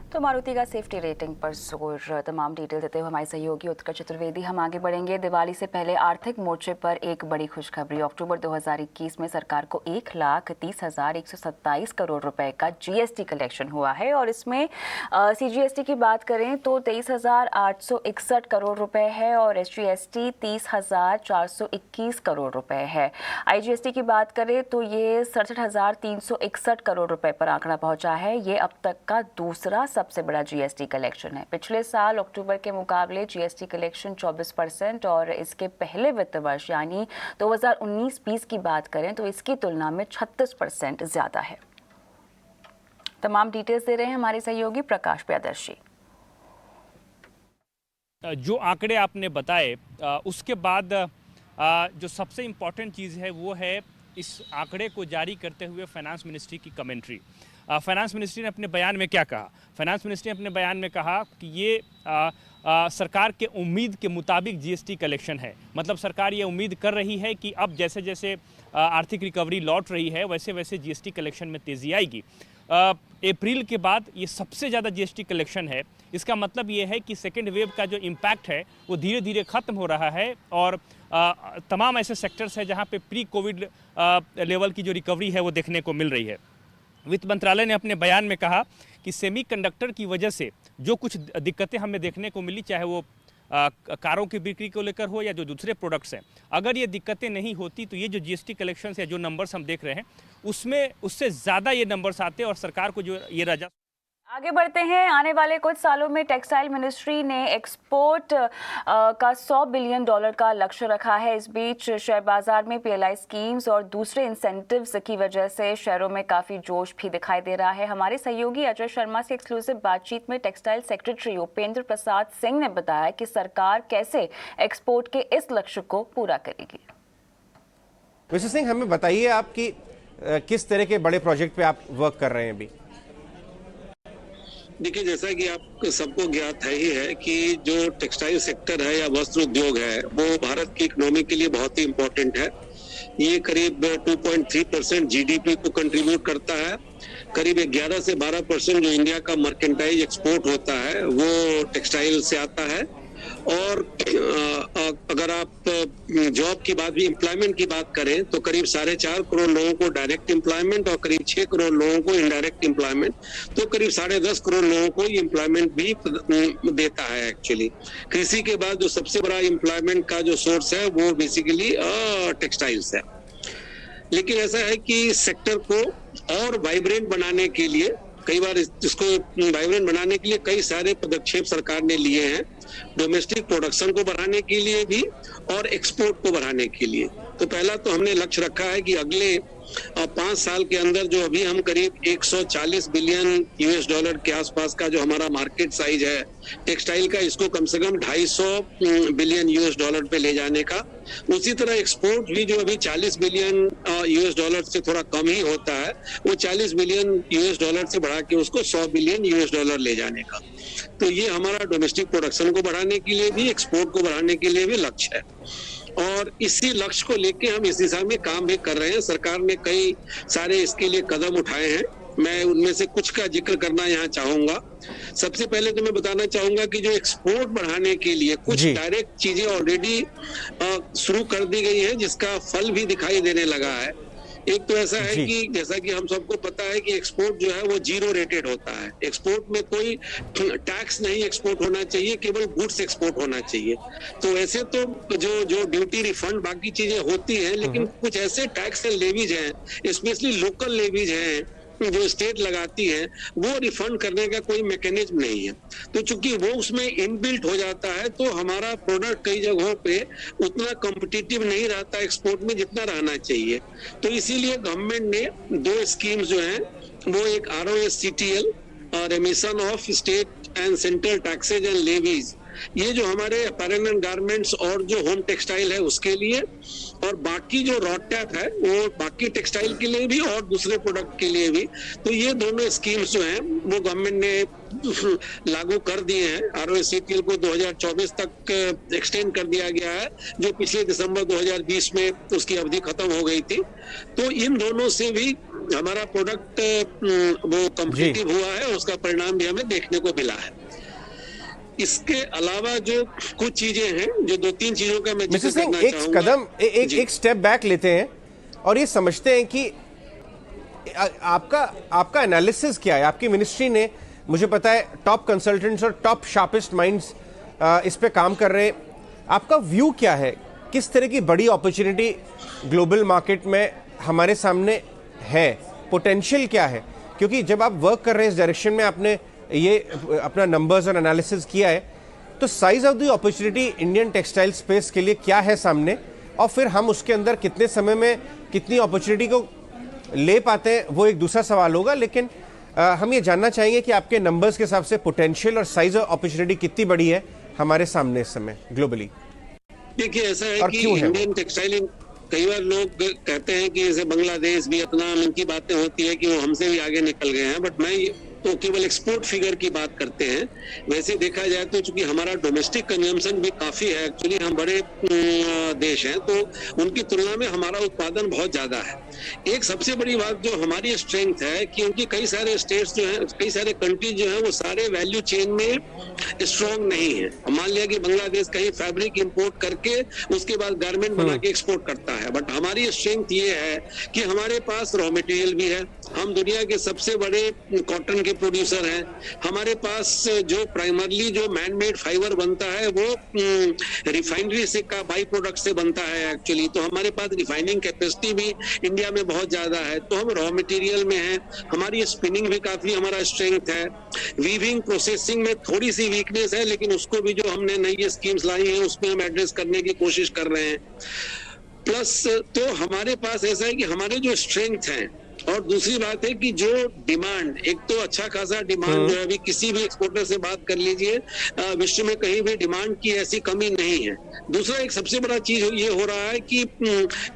तो मारुति का सेफ्टी रेटिंग पर जोर, तमाम डिटेल देते हुए हमारे सहयोगी उत्कर्ष चतुर्वेदी। हम आगे बढ़ेंगे। दिवाली से पहले आर्थिक मोर्चे पर एक बड़ी खुशखबरी। अक्टूबर 2021 में सरकार को 1,30,127 करोड़ रुपए का जीएसटी कलेक्शन हुआ है और इसमें सीजीएसटी की बात करें तो 23,861 करोड़ रुपए है और एसजीएसटी 30,421 करोड़ रुपए है। आईजीएसटी की बात करें तो ये 67,361 करोड़ रुपए पर आंकड़ा पहुंचा है। ये अब तक का दूसरा सबसे बड़ा जीएसटी कलेक्शन है। पिछले साल अक्टूबर के मुकाबले जीएसटी कलेक्शन 24% और इसके पहले वित्त वर्ष यानी 2019-20 की बात करें तो इसकी तुलना में 36% ज्यादा है। तमाम डिटेल्स दे रहे हैं हमारे सहयोगी प्रकाश प्रियदर्शी। जो आंकड़े आपने बताए उसके बाद जो सबसे इम्पॉर्टेंट चीज़ है वो है इस आंकड़े को जारी करते हुए फाइनेंस मिनिस्ट्री की कमेंट्री। फाइनेंस मिनिस्ट्री ने अपने बयान में क्या कहा? फाइनेंस मिनिस्ट्री ने अपने बयान में कहा कि ये सरकार के उम्मीद के मुताबिक जीएसटी कलेक्शन है। मतलब सरकार ये उम्मीद कर रही है कि अब जैसे जैसे आर्थिक रिकवरी लौट रही है वैसे वैसे जीएसटी कलेक्शन में तेज़ी आएगी। अप्रैल के बाद ये सबसे ज़्यादा जीएसटी कलेक्शन है। इसका मतलब ये है कि सेकेंड वेव का जो इम्पैक्ट है वो धीरे धीरे ख़त्म हो रहा है और तमाम ऐसे सेक्टर्स हैं जहाँ पे प्री कोविड लेवल की जो रिकवरी है वो देखने को मिल रही है। वित्त मंत्रालय ने अपने बयान में कहा कि सेमीकंडक्टर की वजह से जो कुछ दिक्कतें हमें देखने को मिली, चाहे वो कारों की बिक्री को लेकर हो या जो दूसरे प्रोडक्ट्स हैं, अगर ये दिक्कतें नहीं होती तो ये जो जीएसटी कलेक्शन या जो नंबर्स हम देख रहे हैं उसमें उससे ज़्यादा ये नंबर्स आते और सरकार को जो ये राजस्व। आगे बढ़ते हैं। आने वाले कुछ सालों में टेक्सटाइल मिनिस्ट्री ने एक्सपोर्ट का $100 बिलियन का लक्ष्य रखा है। इस बीच शेयर बाजार में पीएलआई स्कीम्स और दूसरे इंसेंटिव्स की वजह से शेयरों में काफ़ी जोश भी दिखाई दे रहा है। हमारे सहयोगी अजय शर्मा से एक्सक्लूसिव बातचीत में टेक्सटाइल सेक्रेटरी उपेंद्र प्रसाद सिंह ने बताया कि सरकार कैसे एक्सपोर्ट के इस लक्ष्य को पूरा करेगी। मिस्टर सिंह, हमें बताइए आपकी किस तरह के बड़े प्रोजेक्ट पे आप वर्क कर रहे हैं अभी? देखिए, जैसा कि आप सबको ज्ञात है ही है कि जो टेक्सटाइल सेक्टर है या वस्त्र उद्योग है वो भारत की इकोनॉमी के लिए बहुत ही इम्पोर्टेंट है। ये करीब 2.3% जीडीपी को कंट्रीब्यूट करता है। करीब 11 से 12% जो इंडिया का मर्केंटाइज एक्सपोर्ट होता है वो टेक्सटाइल से आता है। और अगर आप जॉब की बात भी, एम्प्लॉयमेंट की बात करें तो करीब 4.5 करोड़ लोगों को डायरेक्ट एम्प्लॉयमेंट और करीब 6 करोड़ लोगों को इनडायरेक्ट एम्प्लॉयमेंट, तो करीब 10.5 करोड़ लोगों को एम्प्लॉयमेंट भी देता है। एक्चुअली कृषि के बाद जो सबसे बड़ा एम्प्लॉयमेंट का जो सोर्स है वो बेसिकली टेक्सटाइल्स है। लेकिन ऐसा है कि सेक्टर को और वाइब्रेंट बनाने के लिए, कई बार इसको वाइब्रेंट बनाने के लिए कई सारे पदक्षेप सरकार ने लिए हैं, डोमेस्टिक प्रोडक्शन को बढ़ाने के लिए भी और एक्सपोर्ट को बढ़ाने के लिए। तो पहला तो हमने लक्ष्य रखा है कि अगले 5 साल के अंदर जो अभी हम करीब 140 बिलियन $US के आसपास का जो हमारा मार्केट साइज है टेक्सटाइल का, इसको कम से कम 250 बिलियन $US पे ले जाने का। उसी तरह एक्सपोर्ट भी जो अभी 40 बिलियन $US से थोड़ा कम ही होता है, वो 40 बिलियन $US से बढ़ा के उसको 100 बिलियन $US ले जाने का। तो ये हमारा डोमेस्टिक प्रोडक्शन को बढ़ाने के लिए भी, एक्सपोर्ट को बढ़ाने के लिए भी लक्ष्य है और इसी लक्ष्य को लेके हम इस दिशा में काम भी कर रहे हैं। सरकार ने कई सारे इसके लिए कदम उठाए हैं। मैं उनमें से कुछ का जिक्र करना यहाँ चाहूंगा। सबसे पहले तो मैं बताना चाहूंगा कि जो एक्सपोर्ट बढ़ाने के लिए कुछ डायरेक्ट चीजें ऑलरेडी शुरू कर दी गई है जिसका फल भी दिखाई देने लगा है। एक तो ऐसा है कि जैसा कि हम सबको पता है कि एक्सपोर्ट जो है वो 0 रेटेड होता है। एक्सपोर्ट में कोई टैक्स नहीं एक्सपोर्ट होना चाहिए, केवल गुड्स एक्सपोर्ट होना चाहिए। तो वैसे तो जो ड्यूटी रिफंड बाकी चीजें होती हैं, लेकिन कुछ ऐसे टैक्स एंड लेवीज हैं, स्पेशली लोकल लेवीज हैं जो स्टेट लगाती है, वो रिफंड करने का कोई मैकेनिज्म नहीं है। तो चूंकि वो उसमें इनबिल्ट हो जाता है तो हमारा प्रोडक्ट कई जगहों पे उतना कॉम्पिटिटिव नहीं रहता एक्सपोर्ट में जितना रहना चाहिए। तो इसीलिए गवर्नमेंट ने 2 स्कीम्स जो हैं वो एक ROSCTL, रेमिशन of state and central taxes and levies, ये जो हमारे अपैरल एंड गारमेंट्स और जो होम टेक्सटाइल है उसके लिए, और बाकी जो रॉड टैप है वो बाकी टेक्सटाइल के लिए भी और दूसरे प्रोडक्ट के लिए भी। तो ये दोनों स्कीम्स जो हैं वो गवर्नमेंट ने लागू कर दिए हैं। ROSCTL को 2024 तक एक्सटेंड कर दिया गया है, जो पिछले दिसंबर 2020 में उसकी अवधि खत्म हो गई थी। तो इन दोनों से भी हमारा प्रोडक्ट वो कम्पिटिटिव हुआ है, उसका परिणाम भी हमें देखने को मिला है। इसके अलावा जो कुछ चीजें हैं, जो 2-3 चीजों का मैं जिक्र करना चाहूंगा। एक स्टेप बैक लेते हैं और ये समझते हैं कि आपका एनालिसिस क्या है। आपकी मिनिस्ट्री ने, मुझे पता है, टॉप कंसल्टेंट्स और टॉप शार्पेस्ट माइंड्स इस पे काम कर रहे हैं। आपका व्यू क्या है? किस तरह की बड़ी अपॉर्चुनिटी ग्लोबल मार्केट में हमारे सामने है? पोटेंशियल क्या है? क्योंकि जब आप वर्क कर रहे हैं इस डायरेक्शन में, आपने ये अपना नंबर्स और एनालिसिस किया है, तो size of the opportunity Indian textile space के लिए क्या है सामने, और फिर हम उसके अंदर कितने समय में कितनी अपॉर्चुनिटी को ले पाते हैं, वो एक दूसरा सवाल होगा। लेकिन हम ये जानना चाहेंगे कि आपके नंबर्स के हिसाब से पोटेंशियल और साइज ऑफ अपॉर्चुनिटी कितनी बड़ी है हमारे सामने इस समय ग्लोबली। देखिए, ऐसा है कि इंडियन टेक्सटाइल, कई बार लोग कहते हैं कि जैसे बांग्लादेश, वियतनाम, इनकी बातें होती है कि वो हमसे भी आगे निकल गए हैं, बट मैं तो केवल एक्सपोर्ट फिगर की बात करते हैं। वैसे देखा जाए तो चूंकि हमारा डोमेस्टिक कंजम्पशन भी काफी है, एक्चुअली हम बड़े देश हैं, तो उनकी तुलना में हमारा उत्पादन बहुत ज्यादा है। एक सबसे बड़ी बात जो हमारी स्ट्रेंथ है, क्योंकि कई सारे स्टेट्स जो हैं, कई सारे कंट्रीज जो हैं, वो सारे वैल्यू चेन में स्ट्रॉन्ग नहीं है। मान लिया कि बांग्लादेश कहीं फैब्रिक इंपोर्ट करके उसके बाद गारमेंट बना के एक्सपोर्ट करता है, बट हमारी स्ट्रेंथ ये है कि हमारे पास रॉ मटेरियल भी है। हम दुनिया के सबसे बड़े कॉटन के प्रोड्यूसर हैं। हमारे पास जो प्राइमरली जो मैन मेड फाइबर बनता है वो रिफाइनरी से का बाई प्रोडक्ट से बनता है एक्चुअली। तो हमारे पास रिफाइनिंग कैपेसिटी भी इंडिया में बहुत ज्यादा है। तो हम रॉ मटेरियल में हैं, हमारी स्पिनिंग भी काफी हमारा स्ट्रेंथ है। वीविंग प्रोसेसिंग में थोड़ी सी वीकनेस है, लेकिन उसको भी जो हमने नई स्कीम्स लाई हैं उसमें हम एड्रेस करने की कोशिश कर रहे हैं। प्लस तो हमारे पास ऐसा है कि हमारे जो स्ट्रेंथ हैं, और दूसरी बात है कि जो डिमांड, एक तो अच्छा खासा डिमांड जो है, अभी किसी भी एक्सपोर्टर से बात कर लीजिए, विश्व में कहीं भी डिमांड की ऐसी कमी नहीं है। दूसरा एक सबसे बड़ा चीज ये हो रहा है कि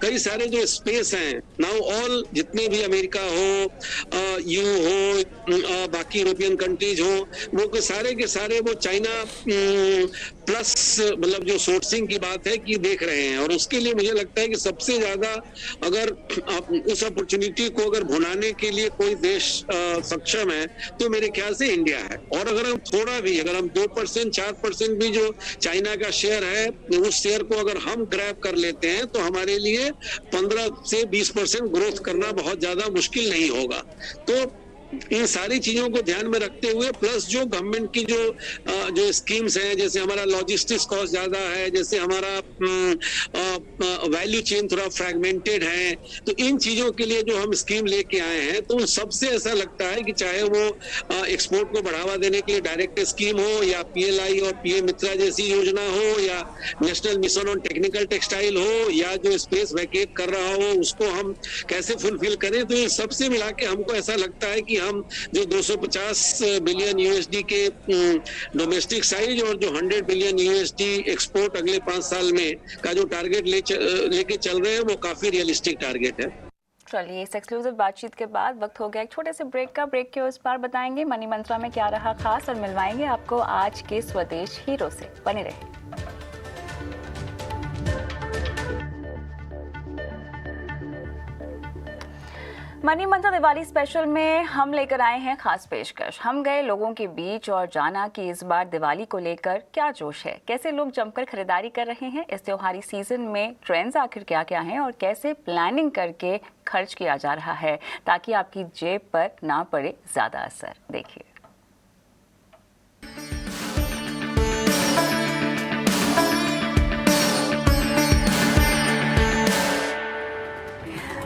कई सारे जो स्पेस हैं नाउ, ऑल जितने भी अमेरिका हो, यू हो, बाकी यूरोपियन कंट्रीज हो, वो सारे के सारे वो चाइना प्लस मतलब जो सोर्सिंग की बात है कि देख रहे हैं। और उसके लिए मुझे लगता है कि सबसे ज्यादा अगर उस अपॉर्चुनिटी को अगर भुनाने के लिए कोई देश सक्षम है तो मेरे ख्याल से इंडिया है। और अगर हम थोड़ा भी, अगर हम 2% 4% भी जो चाइना का शेयर है, उस शेयर को अगर हम ग्रैब कर लेते हैं तो हमारे लिए 15 से 20% ग्रोथ करना बहुत ज्यादा मुश्किल नहीं होगा। तो इन सारी चीजों को ध्यान में रखते हुए, प्लस जो गवर्नमेंट की जो स्कीम्स हैं, जैसे हमारा लॉजिस्टिक्स कॉस्ट ज्यादा है, जैसे हमारा वैल्यू चेन थोड़ा फ्रैगमेंटेड है, तो इन चीजों के लिए जो हम स्कीम लेके आए हैं, तो उन सबसे ऐसा लगता है कि चाहे वो एक्सपोर्ट को बढ़ावा देने के लिए डायरेक्ट स्कीम हो, या PLI और PM मित्रा जैसी योजना हो, या national mission on technical textile हो, या जो स्पेस वैकेट कर रहा हो उसको हम कैसे फुलफिल करें, तो ये सबसे मिला के हमको ऐसा लगता है कि हम जो 250 बिलियन USD के डोमेस्टिक साइज और जो 100 बिलियन USD एक्सपोर्ट अगले 5 साल में का जो टारगेट लेके चल रहे हैं, वो काफी रियलिस्टिक टारगेट है। चलिए, इस एक्सक्लूसिव बातचीत के बाद वक्त हो गया एक छोटे से ब्रेक का। ब्रेक के उस पार बताएंगे मनी मंत्रा में क्या रहा खास, और मिलवाएंगे आपको आज के स्वदेश हीरो से। बने रहे। मनी मंत्रा दिवाली स्पेशल में हम लेकर आए हैं खास पेशकश। हम गए लोगों के बीच और जाना कि इस बार दिवाली को लेकर क्या जोश है, कैसे लोग जमकर खरीदारी कर रहे हैं, इस त्योहारी सीजन में ट्रेंड्स आखिर क्या क्या हैं, और कैसे प्लानिंग करके खर्च किया जा रहा है ताकि आपकी जेब पर ना पड़े ज़्यादा असर। देखिए।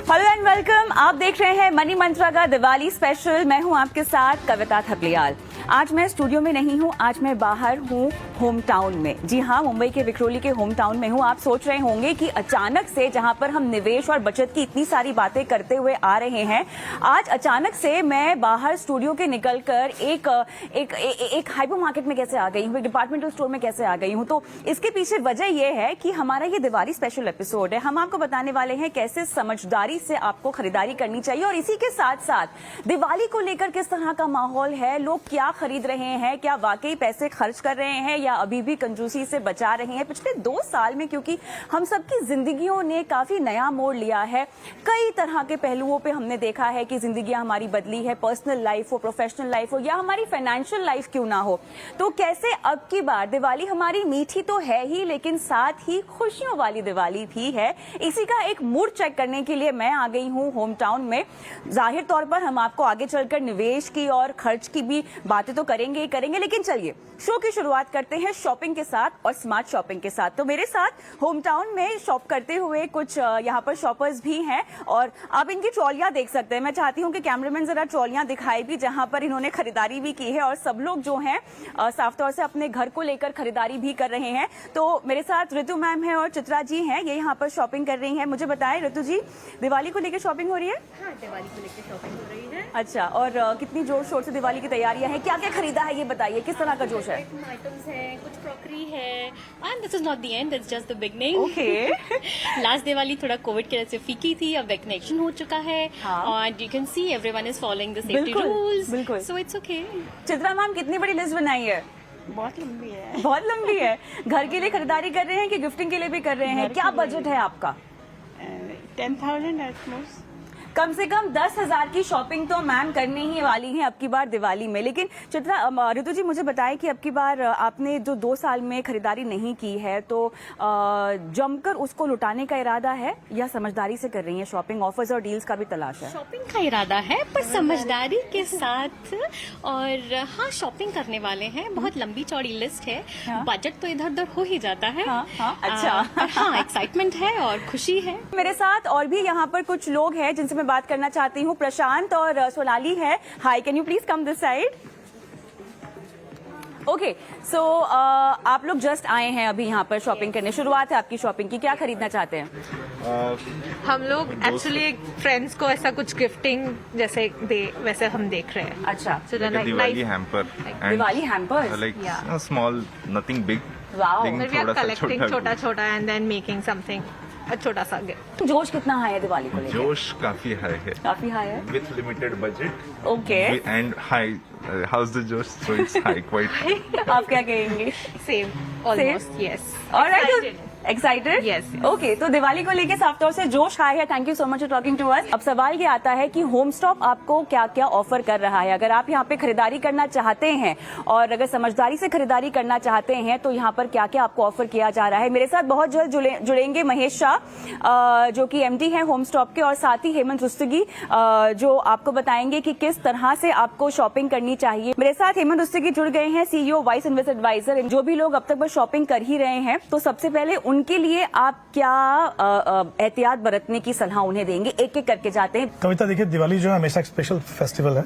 Hello and welcome. आप देख रहे हैं मनी मंत्रा का दिवाली स्पेशल। मैं हूं आपके साथ कविता थपलियाल। आज मैं स्टूडियो में नहीं हूं, आज मैं बाहर हूं होम टाउन में। जी हाँ, मुंबई के विक्रोली के होम टाउन में हूँ। आप सोच रहे होंगे कि अचानक से जहाँ पर हम निवेश और बचत की इतनी सारी बातें करते हुए आ रहे हैं, आज अचानक से मैं बाहर स्टूडियो के निकलकर एक हाइपर मार्केट में कैसे आ गई हूँ, एक डिपार्टमेंटल स्टोर में कैसे आ गई हूँ। तो इसके पीछे वजह यह है कि हमारा ये दिवाली स्पेशल एपिसोड है। हम आपको बताने वाले हैं कैसे समझदारी से आपको खरीदारी करनी चाहिए और इसी के साथ साथ दिवाली को लेकर किस तरह का माहौल है, लोग क्या खरीद रहे हैं, क्या वाकई पैसे खर्च कर रहे हैं या अभी भी कंजूसी से बचा रहे हैं। पिछले 2 साल में क्योंकि हम सबकी जिंदगियों ने काफी नया मोड़ लिया है, कई तरह के पहलुओं पे हमने देखा है कि जिंदगियां हमारी बदली है, पर्सनल लाइफ हो, प्रोफेशनल लाइफ हो या हमारी फाइनेंशियल लाइफ क्यों ना हो। तो कैसे अब की बार दिवाली हमारी मीठी तो है ही, लेकिन साथ ही खुशियों वाली दिवाली भी है। इसी का एक मूड चेक करने के लिए मैं आ गई हूँ होम टाउन में। जाहिर तौर पर हम आपको आगे चलकर निवेश की और खर्च की भी बातें तो करेंगे ही करेंगे, लेकिन चलिए शो की शुरुआत करते हैं शॉपिंग के साथ और स्मार्ट शॉपिंग के साथ। तो मेरे साथ होम टाउन में शॉप करते हुए कुछ यहाँ पर शॉपर्स भी हैं और आप इनकी ट्रॉलियां देख सकते हैं। मैं चाहती हूँ कि कैमरामैन जरा ट्रॉलियां दिखाए भी जहां पर इन्होंने खरीदारी भी की है और सब लोग जो हैं साफ तौर से अपने घर को लेकर खरीदारी भी कर रहे हैं। तो मेरे साथ ऋतु मैम है और चित्रा जी हैं, ये यहाँ पर शॉपिंग कर रही हैं। मुझे बताएं ऋतु जी, दिवाली को लेकर शॉपिंग हो रही है? हाँ, दिवाली को लेकर शॉपिंग हो रही है। अच्छा, और कितनी जोर शोर से दिवाली की तैयारियां हैं? क्या क्या खरीदा है ये बताइए, किस तरह का जोश है? आइटम्स हैं, कुछ क्रॉकरी है, and this is not the end, this just the beginning. Okay. Last Diwali थोड़ा कोविड की वजह से फीकी थी, अब वैक्सीनेशन हो चुका है और you can see everyone is following the safety rules, बिल्कुल, so it's okay. Chitra ma'am, कितनी बड़ी लिस्ट बनाई है? बहुत लंबी है। बहुत लंबी है। घर के लिए खरीदारी कर रहे हैं कि गिफ्टिंग के लिए भी कर रहे हैं? क्या बजट है आपका? 10,000 एट मोस्ट। कम से कम 10,000 की शॉपिंग तो मैम करने ही वाली हैं अब की बार दिवाली में। लेकिन चित्रा, ऋतु जी मुझे बताएं कि अब की बार आपने जो 2 साल में खरीदारी नहीं की है तो जमकर उसको लुटाने का इरादा है या समझदारी से कर रही हैं शॉपिंग? ऑफर्स और डील्स का भी तलाश है? शॉपिंग का इरादा है पर समझदारी के साथ, और हाँ शॉपिंग करने वाले हैं। बहुत लंबी चौड़ी लिस्ट है, बजट तो इधर उधर हो ही जाता है। अच्छा। हाँ, एक्साइटमेंट है और खुशी है। मेरे साथ और भी यहाँ पर कुछ लोग हैं जिनसे मैं बात करना चाहती हूँ। प्रशांत और सोनाली है। Hi, can you please come this side? Okay, so आप लोग जस्ट आए हैं अभी यहाँ पर शॉपिंग करने, शुरुआत है आपकी शॉपिंग की। क्या खरीदना चाहते हैं? हम लोग एक्चुअली फ्रेंड्स को ऐसा कुछ गिफ्टिंग जैसे दे वैसे हम देख रहे हैं। अच्छा, Diwali hamper. Diwali hamper, like small, nothing big. Wow, we are collecting छोटा छोटा एंड देन मेकिंग समथिंग छोटा सा गिफ्ट। जोश कितना हाई है दिवाली को लेकर? जोश काफी हाई है। काफी हाई है with limited budget. Okay, and high, house the जोश, सो इट्स हाई क्वाइट। आप क्या कहेंगे? Same almost, yes. Alright, excited? Yes. Okay, तो दिवाली को लेके साफ तौर से जोश हाई है। Thank you so much for talking to us. अब सवाल ये आता है कि होम स्टॉप आपको क्या क्या ऑफर कर रहा है। अगर आप यहाँ पे खरीदारी करना चाहते हैं और अगर समझदारी से खरीदारी करना चाहते हैं तो यहाँ पर क्या क्या आपको ऑफर किया जा रहा है। मेरे साथ बहुत जल्द जुड़ेंगे महेश शाह जो कि MD हैं होम स्टॉप के, और साथ ही हेमंत रुस्तगी जो आपको बताएंगे कि किस तरह से आपको शॉपिंग करनी चाहिए। मेरे साथ हेमंत रुस्तगी जुड़ गए हैं, CEO वाइस इन्वेस्ट एडवाइजर। जो भी लोग अब तक बस शॉपिंग कर ही रहे हैं तो सबसे पहले उनके लिए आप क्या एहतियात बरतने की सलाह उन्हें देंगे? एक एक करके जाते हैं। कविता, देखिए दिवाली जो है हमेशा एक स्पेशल फेस्टिवल है।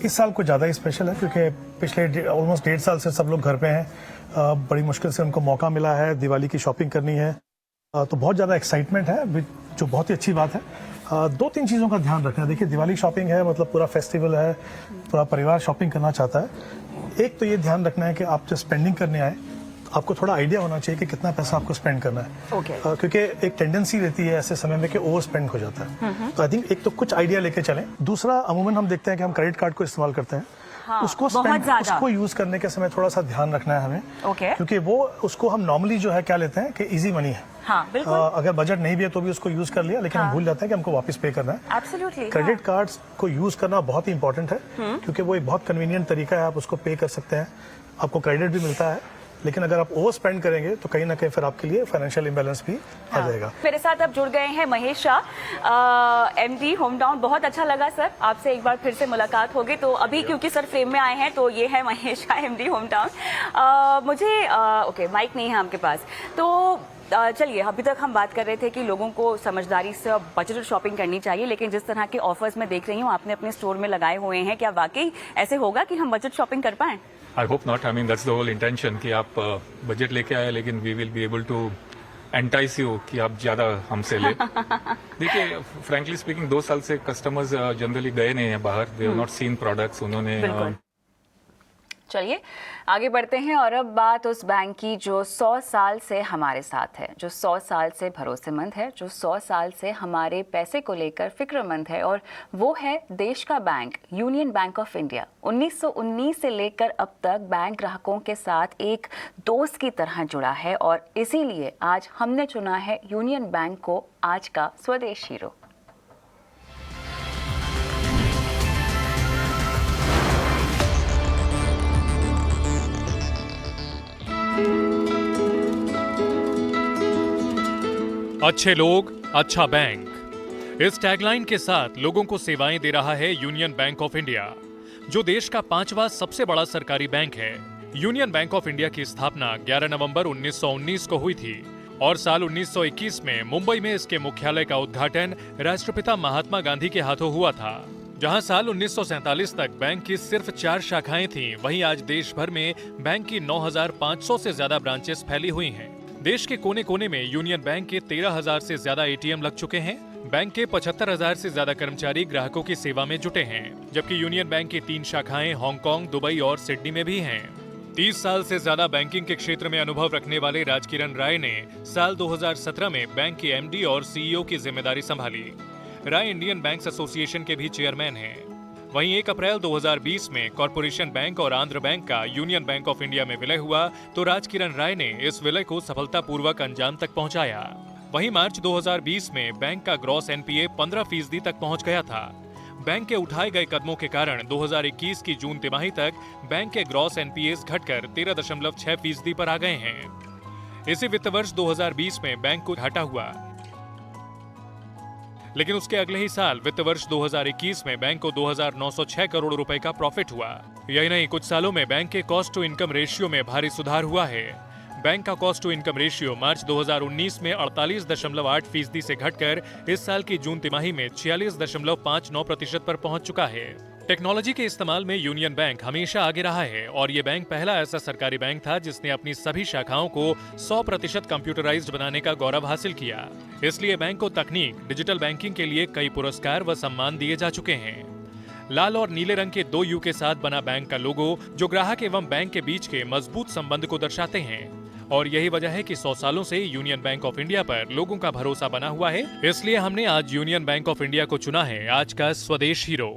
इस साल कुछ ज्यादा ही स्पेशल है क्योंकि पिछले ऑलमोस्ट 1.5 साल से सब लोग घर पे हैं। बड़ी मुश्किल से उनको मौका मिला है दिवाली की शॉपिंग करनी है, तो बहुत ज्यादा एक्साइटमेंट है, जो बहुत ही अच्छी बात है। 2-3 चीजों का ध्यान रखना है। देखिए दिवाली शॉपिंग है, मतलब पूरा फेस्टिवल है, पूरा परिवार शॉपिंग करना चाहता है। एक तो ये ध्यान रखना है कि आप जब स्पेंडिंग करने आए आपको थोड़ा आइडिया होना चाहिए कि कितना पैसा आपको स्पेंड करना है। क्योंकि एक टेंडेंसी रहती है ऐसे समय में कि ओवर स्पेंड हो जाता है। तो आई थिंक एक तो कुछ आइडिया लेके चलें। दूसरा, अमूमन हम देखते हैं कि हम क्रेडिट कार्ड को इस्तेमाल करते हैं। उसको यूज करने के समय थोड़ा सा ध्यान रखना है हमें, क्योंकि वो उसको हम नॉर्मली जो है क्या लेते हैं कि इजी मनी है। अगर बजट नहीं भी है तो भी उसको यूज कर लिया, लेकिन हम भूल जाते हैं कि हमको वापस पे करना है। क्रेडिट कार्ड्स को यूज करना बहुत ही इंपॉर्टेंट है क्योंकि वो एक बहुत कन्वीनियंट तरीका है, आप उसको पे कर सकते हैं, आपको क्रेडिट भी मिलता है। लेकिन अगर आप ओवर स्पेंड करेंगे तो कहीं ना कहीं फिर आपके लिए फाइनेंशियल इंबैलेंस भी आ जाएगा। मेरे साथ अब जुड़ गए हैं Mahesh Shah, MD home town. बहुत अच्छा लगा सर आपसे एक बार फिर से मुलाकात हो गई। तो अभी क्योंकि सर फ्रेम में आए हैं तो ये है Mahesh Shah, MD home town. मुझे ओके, माइक नहीं है आपके पास, तो चलिए, अभी तक हम बात कर रहे थे कि लोगों को समझदारी से बजट शॉपिंग करनी चाहिए, लेकिन जिस तरह के ऑफर्स मैं देख रही हूँ आपने अपने स्टोर में लगाए हुए हैं, क्या वाकई ऐसे होगा कि हम बजट शॉपिंग कर पाएं? I hope not. I mean that's the whole intention कि आप बजट लेके आए, लेकिन we will be able to entice you कि आप ज्यादा हमसे ले। देखिए, फ्रैंकली स्पीकिंग 2 साल से कस्टमर्स जनरली गए नहीं हैं बाहर, they have not seen products. उन्होंने चलिए आगे बढ़ते हैं और अब बात उस बैंक की जो 100 साल से हमारे साथ है, जो 100 साल से भरोसेमंद है, जो 100 साल से हमारे पैसे को लेकर फिक्रमंद है, और वो है देश का bank, union bank of India. 1919 से लेकर अब तक बैंक ग्राहकों के साथ एक दोस्त की तरह जुड़ा है, और इसीलिए आज हमने चुना है यूनियन बैंक को आज का स्वदेश हीरो। अच्छे लोग, अच्छा बैंक। इस टैगलाइन के साथ लोगों को सेवाएं दे रहा है यूनियन बैंक ऑफ इंडिया, जो देश का 5वां सबसे बड़ा सरकारी बैंक है। यूनियन बैंक ऑफ इंडिया की स्थापना 11 नवंबर 1919 को हुई थी और साल 1921 में मुंबई में इसके मुख्यालय का उद्घाटन राष्ट्रपिता महात्मा गांधी के हाथों हुआ था। जहां साल 1947 तक बैंक की सिर्फ 4 शाखाएं थीं, वहीं आज देश भर में बैंक की 9,500 से ज्यादा ब्रांचेस फैली हुई हैं। देश के कोने कोने में यूनियन बैंक के 13,000 से ज्यादा एटीएम लग चुके हैं। बैंक के 75,000 से ज्यादा कर्मचारी ग्राहकों की सेवा में जुटे हैं, जबकि यूनियन बैंक की 3 शाखाएं हांगकांग, दुबई और सिडनी में भी हैं। 30 साल से ज्यादा बैंकिंग के क्षेत्र में अनुभव रखने वाले राजकिरण राय ने साल 2017 में बैंक के एमडी और सीईओ की जिम्मेदारी संभाली। राय इंडियन बैंक्स एसोसिएशन के भी चेयरमैन हैं। वहीं 1 अप्रैल 2020 में कॉरपोरेशन बैंक और आंध्र बैंक का यूनियन बैंक ऑफ इंडिया में विलय हुआ, तो राजकिरण राय ने इस विलय को सफलतापूर्वक अंजाम तक पहुंचाया। वहीं मार्च 2020 में बैंक का ग्रॉस एनपीए 15% तक पहुंच गया था। बैंक के उठाए गए कदमों के कारण 2021 की जून तिमाही तक बैंक के ग्रॉस एनपीएस घटकर 13.6% पर आ गए हैं। इसी वित्त वर्ष 2020 में बैंक को घाटा हुआ, लेकिन उसके अगले ही साल वित्त वर्ष 2021 में बैंक को 2,906 करोड़ रुपए का प्रॉफिट हुआ। यही नहीं, कुछ सालों में बैंक के कॉस्ट टू इनकम रेशियो में भारी सुधार हुआ है। बैंक का कॉस्ट टू इनकम रेशियो मार्च 2019 में 48.8% से घटकर इस साल की जून तिमाही में 46.59% पर पहुंच चुका है। टेक्नोलॉजी के इस्तेमाल में यूनियन बैंक हमेशा आगे रहा है और ये बैंक पहला ऐसा सरकारी बैंक था जिसने अपनी सभी शाखाओं को 100% कंप्यूटराइज्ड बनाने का गौरव हासिल किया। इसलिए बैंक को तकनीक, डिजिटल बैंकिंग के लिए कई पुरस्कार व सम्मान दिए जा चुके हैं। लाल और नीले रंग के 2 यू के साथ बना बैंक का लोगो, जो ग्राहक एवं बैंक के बीच के मजबूत संबंध को दर्शाते हैं, और यही वजह है कि 100 सालों से यूनियन बैंक ऑफ इंडिया पर लोगों का भरोसा बना हुआ है। इसलिए हमने आज यूनियन बैंक ऑफ इंडिया को चुना है आज का स्वदेश हीरो।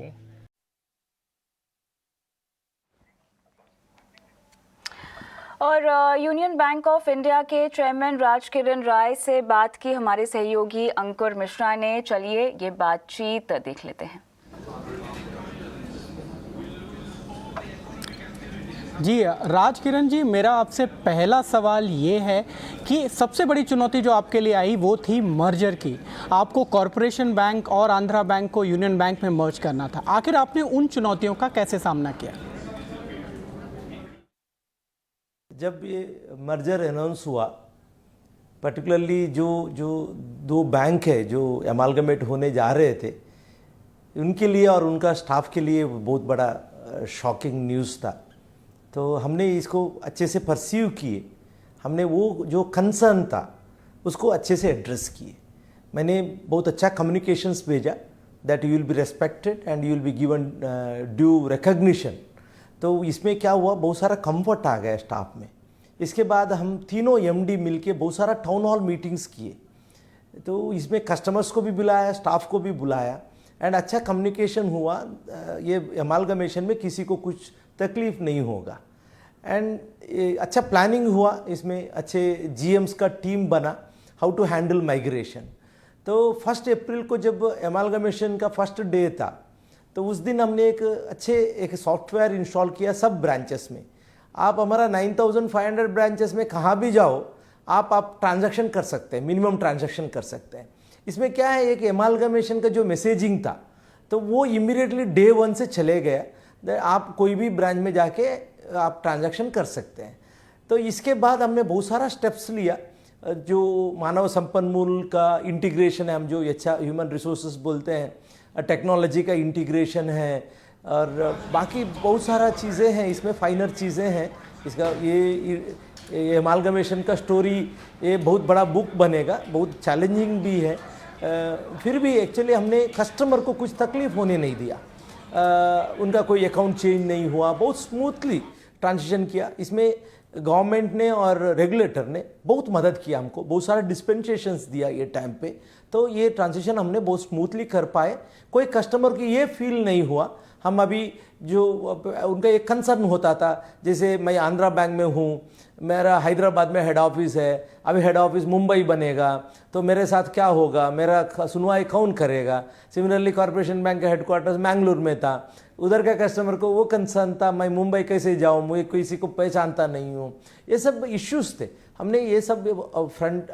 और यूनियन बैंक ऑफ इंडिया के चेयरमैन राजकिरण राय से बात की हमारे सहयोगी अंकुर मिश्रा ने। चलिए ये बातचीत देख लेते हैं। जी राजकिरण जी, मेरा आपसे पहला सवाल ये है कि सबसे बड़ी चुनौती जो आपके लिए आई वो थी मर्जर की। आपको कॉरपोरेशन बैंक और आंध्रा बैंक को यूनियन बैंक में मर्ज करना था। आखिर आपने उन चुनौतियों का कैसे सामना किया? जब ये मर्जर अनाउंस हुआ, पर्टिकुलरली जो 2 बैंक है जो अमालगमेट होने जा रहे थे, उनके लिए और उनका स्टाफ के लिए बहुत बड़ा शॉकिंग न्यूज़ था। तो हमने इसको अच्छे से परसीव किए, हमने वो जो कंसर्न था उसको अच्छे से एड्रेस किए। मैंने बहुत अच्छा कम्युनिकेशंस भेजा that you will be respected and you will be given due recognition. तो इसमें क्या हुआ, बहुत सारा कंफर्ट आ गया स्टाफ में। इसके बाद हम तीनों एमडी मिलके बहुत सारा टाउन हॉल मीटिंग्स किए। तो इसमें कस्टमर्स को भी बुलाया, स्टाफ को भी बुलाया एंड अच्छा कम्युनिकेशन हुआ। ये अमालगमेशन में किसी को कुछ तकलीफ नहीं होगा एंड अच्छा प्लानिंग हुआ। इसमें अच्छे जीएम्स का टीम बना, हाउ टू हैंडल माइग्रेशन। तो 1 अप्रैल को जब अमालगमेशन का फर्स्ट डे था, तो उस दिन हमने एक सॉफ्टवेयर इंस्टॉल किया सब ब्रांचेस में। आप हमारा 9,500 ब्रांचेस में कहाँ भी जाओ, आप ट्रांजैक्शन कर सकते हैं, मिनिमम ट्रांजैक्शन कर सकते हैं। इसमें क्या है, एक अमालगमेशन का जो मैसेजिंग था तो वो इमीडिएटली डे 1 से चले गया। आप कोई भी ब्रांच में जाके आप ट्रांजैक्शन कर सकते हैं। तो इसके बाद हमने बहुत सारा स्टेप्स लिया। जो मानव संपन्मूल का इंटीग्रेशन है, हम जो अच्छा ह्यूमन रिसोर्सेज बोलते हैं, टेक्नोलॉजी का इंटीग्रेशन है और बाकी बहुत सारा चीज़ें हैं इसमें, फाइनर चीज़ें हैं इसका। ये एमालगमेशन का स्टोरी ये बहुत बड़ा बुक बनेगा, बहुत चैलेंजिंग भी है। फिर भी एक्चुअली हमने कस्टमर को कुछ तकलीफ होने नहीं दिया, उनका कोई अकाउंट चेंज नहीं हुआ, बहुत स्मूथली ट्रांजिशन किया। इसमें गवर्नमेंट ने और रेगुलेटर ने बहुत मदद किया हमको, बहुत सारे डिस्पेंसेशंस दिया ये टाइम पे, तो ये ट्रांजिशन हमने बहुत स्मूथली कर पाए। कोई कस्टमर की ये फील नहीं हुआ। हम अभी जो उनका एक कंसर्न होता था, जैसे मैं आंध्रा बैंक में हूँ, मेरा हैदराबाद में हेड ऑफिस है, अभी हेड ऑफिस मुंबई बनेगा तो मेरे साथ क्या होगा, मेरा सुनवाई कौन करेगा। सिमिलरली कॉर्पोरेशन बैंक का हेडक्वार्टर्स मैंगलोर में था, उधर का कस्टमर को वो कंसर्न था, मैं मुंबई कैसे जाऊँ, मुझे किसी को पहचानता नहीं हूँ। ये सब इश्यूज थे, हमने ये सब फ्रंट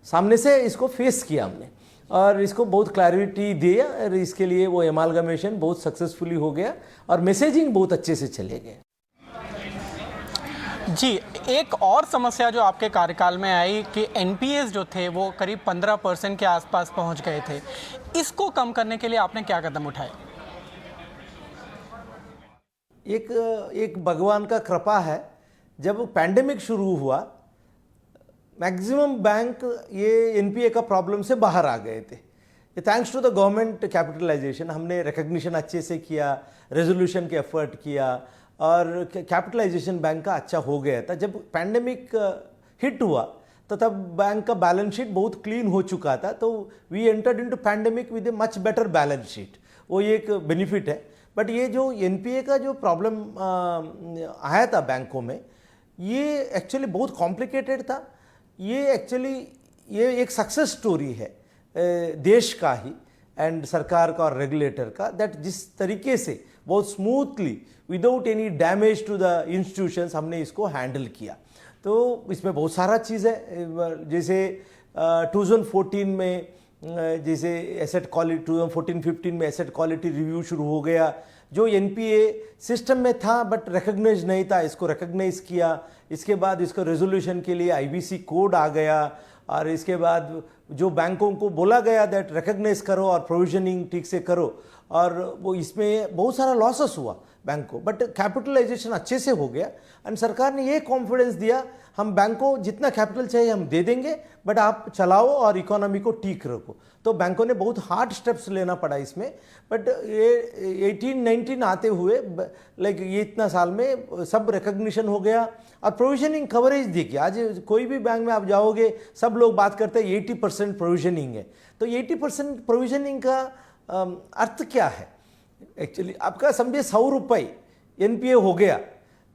सामने से इसको फेस किया हमने और इसको बहुत क्लैरिटी दिया और इसके लिए वो एमालगमेशन बहुत सक्सेसफुली हो गया और मैसेजिंग बहुत अच्छे से चले गए। जी, एक और समस्या जो आपके कार्यकाल में आई कि एनपीएस जो थे वो करीब 15% के आसपास पहुंच गए थे, इसको कम करने के लिए आपने क्या कदम उठाए? एक भगवान का कृपा है, जब पैंडेमिक शुरू हुआ मैक्सिमम बैंक ये एनपीए का प्रॉब्लम से बाहर आ गए थे। Thanks to the government capitalization, हमने रिकग्निशन अच्छे से किया, रेजोल्यूशन के एफर्ट किया और कैपिटलाइजेशन बैंक का अच्छा हो गया था। जब पैंडेमिक हिट हुआ तो तब बैंक का बैलेंस शीट बहुत क्लीन हो चुका था, तो we entered into pandemic with a much better balance sheet, वो एक बेनिफिट है। बट ये जो एनपीए का जो प्रॉब्लम आया था बैंकों में, ये एक्चुअली बहुत कॉम्प्लिकेटेड था। ये एक्चुअली ये एक सक्सेस स्टोरी है देश का ही एंड सरकार का और रेगुलेटर का, दैट जिस तरीके से बहुत smoothly without any damage to the institutions हमने इसको हैंडल किया। तो इसमें बहुत सारा चीज़ है, जैसे 2014 में जैसे एसेट क्वालिटी 2014-15 में एसेट क्वालिटी रिव्यू शुरू हो गया, जो एनपीए सिस्टम में था बट रिकग्नाइज नहीं था, इसको रिकग्नाइज किया। इसके बाद इसको रेजोल्यूशन के लिए आईबीसी कोड आ गया और इसके बाद जो बैंकों को बोला गया दैट रिकग्नाइज करो और प्रोविजनिंग ठीक से करो, और वो इसमें बहुत सारा लॉसेस हुआ बैंक को, बट कैपिटलाइजेशन अच्छे से हो गया एंड सरकार ने ये कॉन्फिडेंस दिया, हम बैंक को जितना कैपिटल चाहिए हम दे देंगे, बट आप चलाओ और इकोनॉमी को ठीक रखो। तो बैंकों ने बहुत हार्ड स्टेप्स लेना पड़ा इसमें, बट ये 18-19 आते हुए लाइक ये इतना साल में सब रिकग्निशन हो गया और प्रोविजनिंग कवरेज देखिए, आज कोई भी बैंक में आप जाओगे सब लोग बात करते हैं 80% प्रोविजनिंग है। तो 80% प्रोविजनिंग का अर्थ क्या है? एक्चुअली आपका समझिए 100 रुपये एनपीए हो गया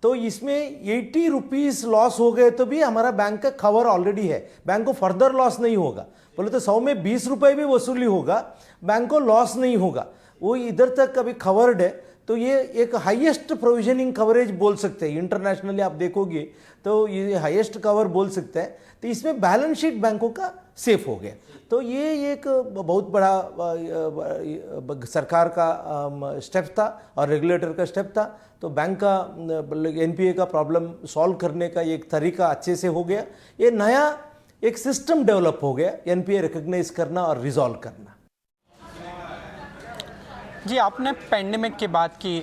तो इसमें 80 रुपीज़ लॉस हो गए तो भी हमारा बैंक का कवर ऑलरेडी है, बैंक को फर्दर लॉस नहीं होगा। बोले तो 100 में 20 रुपये भी वसूली होगा, बैंक को लॉस नहीं होगा, वो इधर तक अभी कवर्ड है। तो ये एक हाईएस्ट प्रोविजनिंग कवरेज बोल सकते हैं, इंटरनेशनली आप देखोगे तो ये हाईएस्ट कवर बोल सकते हैं। तो इसमें बैलेंस शीट बैंकों का सेफ हो गया। तो ये एक बहुत बड़ा सरकार का स्टेप था और रेगुलेटर का स्टेप था। तो बैंक का एनपीए का प्रॉब्लम सॉल्व करने का एक तरीका अच्छे से हो गया। ये नया एक सिस्टम डेवलप हो गया, एनपीए रिकग्नाइज करना और रिजॉल्व करना। जी, आपने पैंडेमिक की बात की।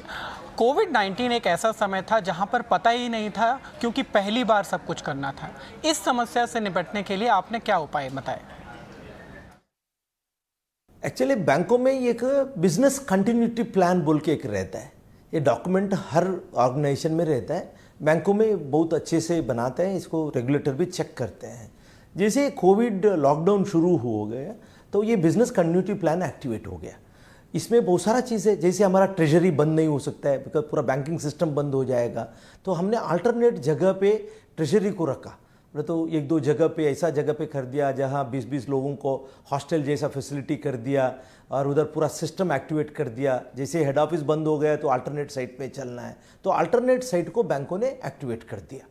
कोविड-19 एक ऐसा समय था जहां पर पता ही नहीं था, क्योंकि पहली बार सब कुछ करना था। इस समस्या से निपटने के लिए आपने क्या उपाय बताए? एक्चुअली बैंकों में एक बिजनेस कंटिन्यूटी प्लान बोल के एक रहता है, ये डॉक्यूमेंट हर ऑर्गेनाइजेशन में रहता है, बैंकों में बहुत अच्छे से बनाते हैं, इसको रेगुलेटर भी चेक करते हैं। जैसे कोविड लॉकडाउन शुरू हो गया तो ये बिजनेस कंटिन्यूटी प्लान एक्टिवेट हो गया। इसमें बहुत सारा चीज़ है, जैसे हमारा ट्रेजरी बंद नहीं हो सकता है बिकॉज पूरा बैंकिंग सिस्टम बंद हो जाएगा, तो हमने अल्टरनेट जगह पे ट्रेजरी को रखा। तो 1-2 जगह पे ऐसा जगह पे कर दिया जहाँ 20-20 लोगों को हॉस्टल जैसा फैसिलिटी कर दिया और उधर पूरा सिस्टम एक्टिवेट कर दिया। जैसे हेड ऑफिस बंद हो गया तो अल्टरनेट साइट पे चलना है, तो अल्टरनेट साइट को बैंकों ने एक्टिवेट कर दिया।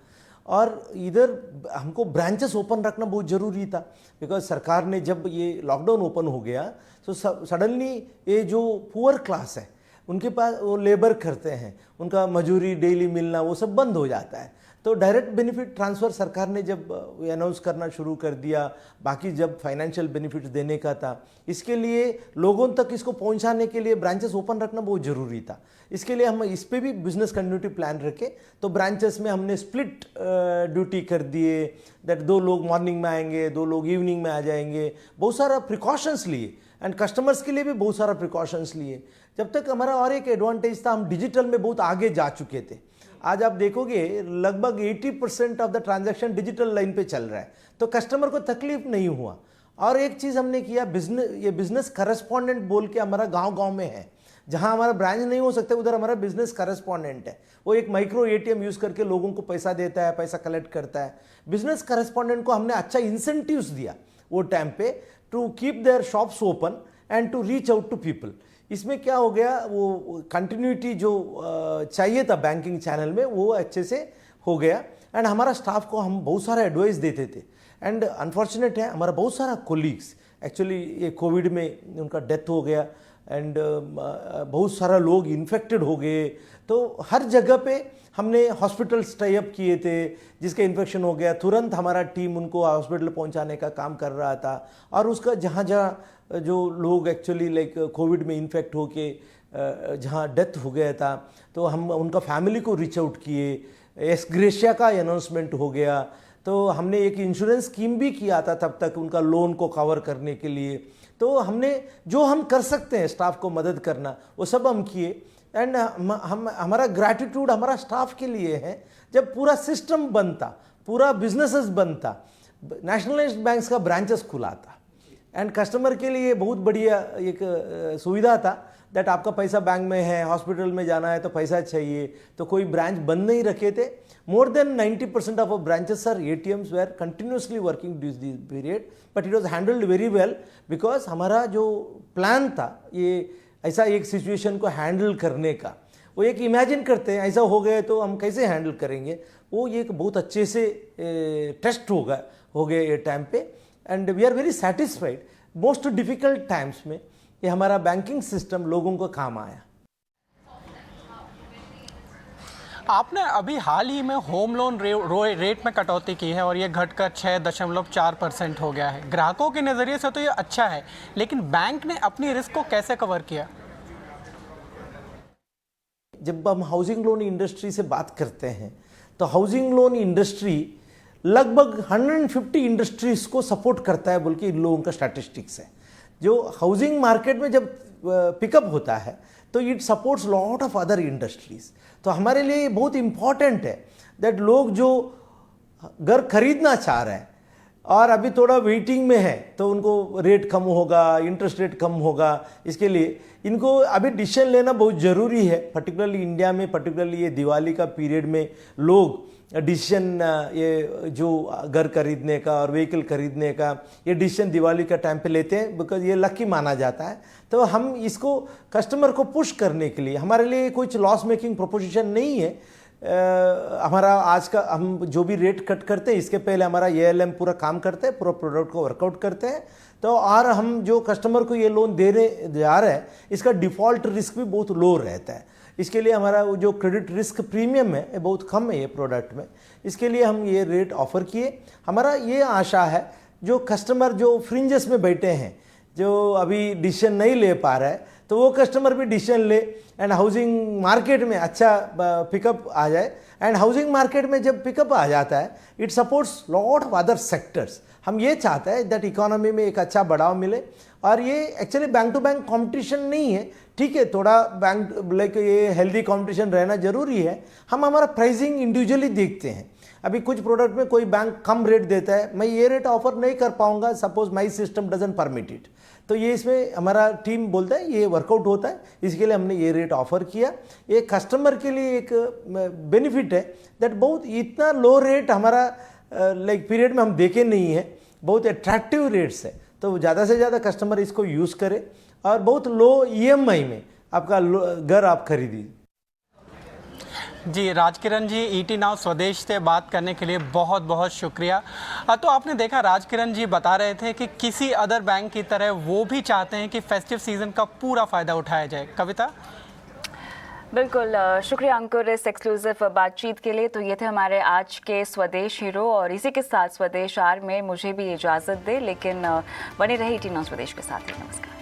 और इधर हमको ब्रांचेस ओपन रखना बहुत ज़रूरी था बिकॉज सरकार ने जब ये लॉकडाउन ओपन हो गया तो सडनली ये जो पुअर क्लास है उनके पास वो लेबर करते हैं, उनका मजूरी डेली मिलना वो सब बंद हो जाता है। तो डायरेक्ट बेनिफिट ट्रांसफ़र सरकार ने जब अनाउंस करना शुरू कर दिया, बाकी जब फाइनेंशियल बेनिफिट्स देने का था, इसके लिए लोगों तक इसको पहुंचाने के लिए ब्रांचेस ओपन रखना बहुत ज़रूरी था। इसके लिए हम इस पे भी बिजनेस कंटिन्यूटी प्लान रखे, तो ब्रांचेस में हमने स्प्लिट ड्यूटी कर दिए, दैट 2 लोग मॉर्निंग में आएंगे, 2 लोग इवनिंग में आ जाएंगे, बहुत सारा प्रिकॉशंस लिए एंड कस्टमर्स के लिए भी बहुत सारा प्रिकॉशंस लिए। जब तक हमारा और एक एडवांटेज था, हम डिजिटल में बहुत आगे जा चुके थे। आज आप देखोगे लगभग 80% of the transaction digital line पे चल रहा है, तो कस्टमर को तकलीफ नहीं हुआ। और एक चीज़ हमने किया, बिजनेस करस्पॉन्डेंट बोल के हमारा गांव-गांव में है, जहां हमारा ब्रांच नहीं हो सकता उधर हमारा बिजनेस करस्पॉन्डेंट है। वो एक माइक्रो ATM यूज़ करके लोगों को पैसा देता है, पैसा कलेक्ट करता है। बिजनेस करस्पॉन्डेंट को हमने अच्छा इंसेंटिव्स दिया वो टाइम पे, to keep their shops open and to reach out to people. इसमें क्या हो गया, वो कंटिन्यूटी जो चाहिए था बैंकिंग चैनल में वो अच्छे से हो गया। एंड हमारा स्टाफ को हम बहुत सारा एडवाइस देते थे। एंड अनफॉर्चुनेट है, हमारा बहुत सारा कोलीग्स एक्चुअली ये कोविड में उनका डेथ हो गया एंड बहुत सारा लोग इन्फेक्टेड हो गए। तो हर जगह पे हमने हॉस्पिटल्स टाई अप किए थे, जिसका इन्फेक्शन हो गया तुरंत हमारा टीम उनको हॉस्पिटल पहुंचाने का काम कर रहा था। और उसका जहाँ जहाँ जो लोग एक्चुअली लाइक कोविड में इन्फेक्ट होके जहाँ डेथ हो गया था, तो हम उनका फैमिली को रीच आउट किए। एस ग्रेशिया का अनाउंसमेंट हो गया, तो हमने एक इंश्योरेंस स्कीम भी किया था तब तक उनका लोन को कवर करने के लिए। तो हमने जो हम कर सकते हैं स्टाफ को मदद करना, वो सब हम किए। एंड हम हमारा ग्रैटिट्यूड हमारा स्टाफ के लिए है। जब पूरा सिस्टम बनता, पूरा बिजनेसेस बनता, नेशनलाइज्ड बैंक्स का ब्रांचेस खुला था एंड कस्टमर के लिए बहुत बढ़िया एक सुविधा था दैट आपका पैसा बैंक में है, हॉस्पिटल में जाना है तो पैसा चाहिए, तो कोई ब्रांच बंद नहीं रखे थे। More than 90% of branches or ATMs were continuously working ड्यूज this period, but it was handled very well because हमारा जो प्लान था ये ऐसा एक सिचुएशन को हैंडल करने का, वो एक इमेजिन करते हैं ऐसा हो गए तो हम कैसे हैंडल करेंगे, वो एक बहुत अच्छे से टेस्ट हो गया ये टाइम पे। And we are very satisfied. Most difficult times में ये हमारा बैंकिंग सिस्टम लोगों को काम आया। आपने अभी हाल ही में होम लोन रेट में कटौती की है और ये घटकर 6.4% हो गया है। ग्राहकों के नज़रिए से तो ये अच्छा है, लेकिन बैंक ने अपनी रिस्क को कैसे कवर किया? जब हम हाउसिंग लोन इंडस्ट्री से बात करते हैं तो हाउसिंग लोन इंडस्ट्री लगभग 150 इंडस्ट्रीज को सपोर्ट करता है बोल के इन लोगों का स्टैटिस्टिक्स है। जो हाउसिंग मार्केट में जब पिकअप होता है तो it supports lot of other industries. तो हमारे लिए बहुत इंपॉर्टेंट है दैट लोग जो घर खरीदना चाह रहे हैं और अभी थोड़ा वेटिंग में है तो उनको रेट कम होगा, इंटरेस्ट रेट कम होगा, इसके लिए इनको अभी डिसीजन लेना बहुत ज़रूरी है। पर्टिकुलरली इंडिया में, पर्टिकुलरली ये दिवाली का पीरियड में लोग डिसीजन ये जो घर खरीदने का और व्हीकल खरीदने का ये डिसीजन दिवाली का टाइम पे लेते हैं बिकॉज ये लकी माना जाता है। तो हम इसको कस्टमर को पुश करने के लिए, हमारे लिए कुछ लॉस मेकिंग प्रोपोजिशन नहीं है। हमारा आज का हम जो भी रेट कट करते हैं इसके पहले हमारा ALM पूरा काम करते हैं, पूरा प्रोडक्ट को वर्कआउट करते हैं। तो और हम जो कस्टमर को ये लोन देने जा रहे हैं इसका डिफ़ॉल्ट रिस्क भी बहुत लो रहता है। इसके लिए हमारा जो क्रेडिट रिस्क प्रीमियम है बहुत कम है ये प्रोडक्ट में, इसके लिए हम ये रेट ऑफर किए। हमारा ये आशा है जो कस्टमर जो फ्रिंजेस में बैठे हैं, जो अभी डिसीजन नहीं ले पा रहा है, तो वो कस्टमर भी डिसीजन ले एंड हाउसिंग मार्केट में अच्छा पिकअप आ जाए। एंड हाउसिंग मार्केट में जब पिकअप आ जाता है it supports lot of other sectors. हम ये चाहते हैं दैट इकोनॉमी में एक अच्छा बढ़ाव मिले। और ये actually bank to bank competition नहीं है, ठीक है, थोड़ा बैंक लाइक ये हेल्दी कंपटीशन रहना जरूरी है। हम हमारा प्राइसिंग इंडिविजुअली देखते हैं। अभी कुछ प्रोडक्ट में कोई बैंक कम रेट देता है, मैं ये रेट ऑफर नहीं कर पाऊंगा, suppose my system doesn't permit it, तो ये इसमें हमारा टीम बोलता है ये वर्कआउट होता है, इसके लिए हमने ये रेट ऑफर किया। ये कस्टमर के लिए एक बेनिफिट है दैट बहुत इतना लो रेट हमारा लाइक पीरियड में हम देखे नहीं है, बहुत अट्रैक्टिव रेट्स है, तो ज़्यादा से ज़्यादा कस्टमर इसको यूज़ करे और बहुत लो EMI में आपका घर आप खरीदिए। जी राजकिरण जी, ET नाउ स्वदेश से बात करने के लिए बहुत बहुत शुक्रिया। तो आपने देखा राजकिरण जी बता रहे थे कि किसी अदर बैंक की तरह वो भी चाहते हैं कि फेस्टिव सीज़न का पूरा फ़ायदा उठाया जाए। कविता? बिल्कुल, शुक्रिया अंकुर इस एक्सक्लूसिव बातचीत के लिए। तो ये थे हमारे आज के स्वदेश हीरो, और इसी के साथ स्वदेश आर में मुझे भी इजाज़त दे, लेकिन बने रही टी न्यूज़ स्वदेश के साथ ही। नमस्कार।